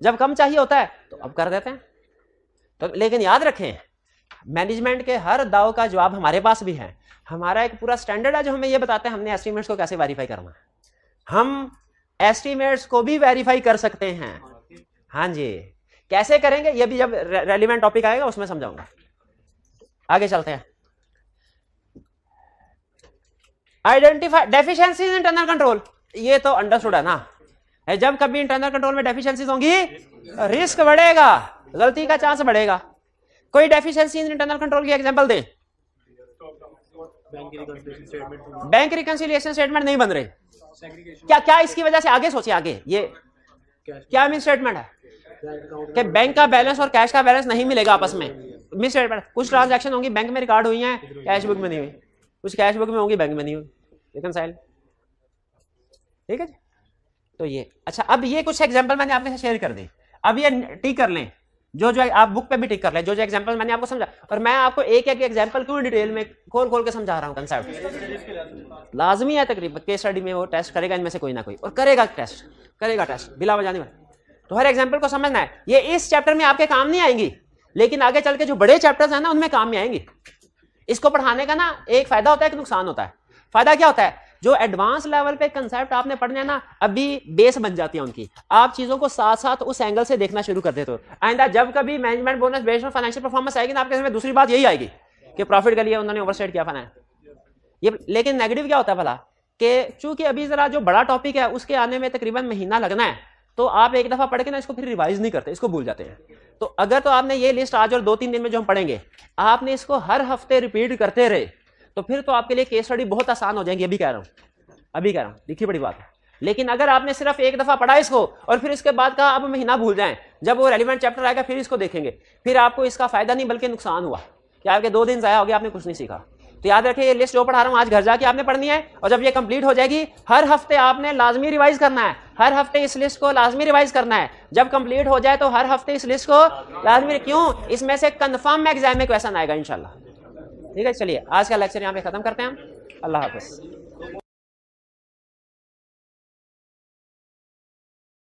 जब कम चाहिए होता है तो अब कर देते हैं। तो लेकिन याद रखें, मैनेजमेंट के हर दाव का जवाब हमारे पास भी है। हमारा एक पूरा स्टैंडर्ड है जो हमें यह बताते हैं हमने एस्टिमेट्स को कैसे वेरीफाई करना है। हम एस्टिमेट्स को भी वेरीफाई कर सकते हैं। हाँ जी, कैसे करेंगे ये भी जब रेलिवेंट टॉपिक आएगा उसमें समझाऊंगा। आगे चलते हैं। Identify deficiencies in internal control, ये तो अंडरस्टूड है ना। जब कभी इंटरनल कंट्रोल में डेफिशिएंसीज होंगी रिस्क बढ़ेगा, गलती का चांस बढ़ेगा। कोई डेफिशिएंसी इन इंटरनल कंट्रोल की एग्जांपल दें। बैंक रिकंसिलिएशन स्टेटमेंट नहीं बन रहे, क्या इसकी वजह से? आगे सोचिए, आगे ये क्या मिस स्टेटमेंट है कि बैंक का बैलेंस और कैश का बैलेंस नहीं मिलेगा आपस में, मिस स्टेटमेंट। कुछ ट्रांजैक्शन होंगी बैंक में रिकॉर्ड हुई हैं, कैश बुक में नहीं हुई, कुछ कैश बुक में होंगी बैंक में नहीं हुई, रिकंसाइल। ठीक है जी, तो ये अच्छा। अब ये कुछ एग्जांपल मैंने आपके साथ शेयर कर दी, अब ये टिक कर लें, जो आप बुक पे भी टिक कर लें, जो एग्जांपल मैंने आपको समझा। और मैं आपको एक एक एग्जांपल क्यों डिटेल में खोल के समझा रहा हूँ। कंसेप्ट लाजमी है, तकरीबन केस स्टडी में वो टेस्ट करेगा इनमें से कोई ना कोई, और करेगा टेस्ट बिला वजाने में। तो हर एग्जांपल को समझना है। ये इस चैप्टर में आपके काम नहीं आएंगी, लेकिन आगे चल के जो बड़े चैप्टर्स हैं ना उनमें काम में आएंगी। इसको पढ़ाने का ना एक फायदा होता है, एक नुकसान होता है। फायदा क्या होता है? जो एडवांस लेवल पे कंसेप्ट आपने पढ़ने हैं ना, अभी बेस बन जाती है उनकी, आप चीजों को साथ साथ उस एंगल से देखना शुरू कर देते हो। आइंदा जब कभी management bonus based on financial performance आएगी ना आपके में, दूसरी बात यही आएगी कि प्रॉफिट के लिए उन्होंने ओवरस्टेट किया फाइनेंस। ये लेकिन नेगेटिव क्या होता है भला, कि चूंकि अभी जरा जो बड़ा टॉपिक है उसके आने में तकरीबन महीना लगना है, तो आप एक दफा पढ़ के ना इसको फिर रिवाइज नहीं करते, इसको भूल जाते हैं। तो अगर तो आपने ये लिस्ट आज और 2-3 दिन में जो हम पढ़ेंगे, आपने इसको हर हफ्ते रिपीट करते रहे, तो फिर तो आपके लिए केस स्टडी बहुत आसान हो जाएगी। अभी कह रहा हूँ, देखिए बड़ी बात है। लेकिन अगर आपने सिर्फ एक दफा पढ़ा इसको और फिर इसके बाद का आप महीना भूल जाएं, जब वो रेलिवेंट चैप्टर आएगा फिर इसको देखेंगे, फिर आपको इसका फायदा नहीं बल्कि नुकसान हुआ कि आपके 2 दिन जाया हो गया, आपने कुछ नहीं सीखा। तो याद रखिए, ये लिस्ट जो पढ़ा रहा हूँ आज घर जाके आपने पढ़नी है, और जब ये कंप्लीट हो जाएगी हर हफ्ते आपने लाजमी रिवाइज करना है। हर हफ्ते इस लिस्ट को लाजमी रिवाइज करना है। जब कंप्लीट हो जाए तो हर हफ्ते इस लिस्ट को लाजमी, क्यों? इसमें से कंफर्म एग्जाम में क्वेश्चन आएगा इंशाल्लाह। ठीक है, चलिए आज का लेक्चर यहाँ पे खत्म करते हैं हम। अल्लाह हाफिज।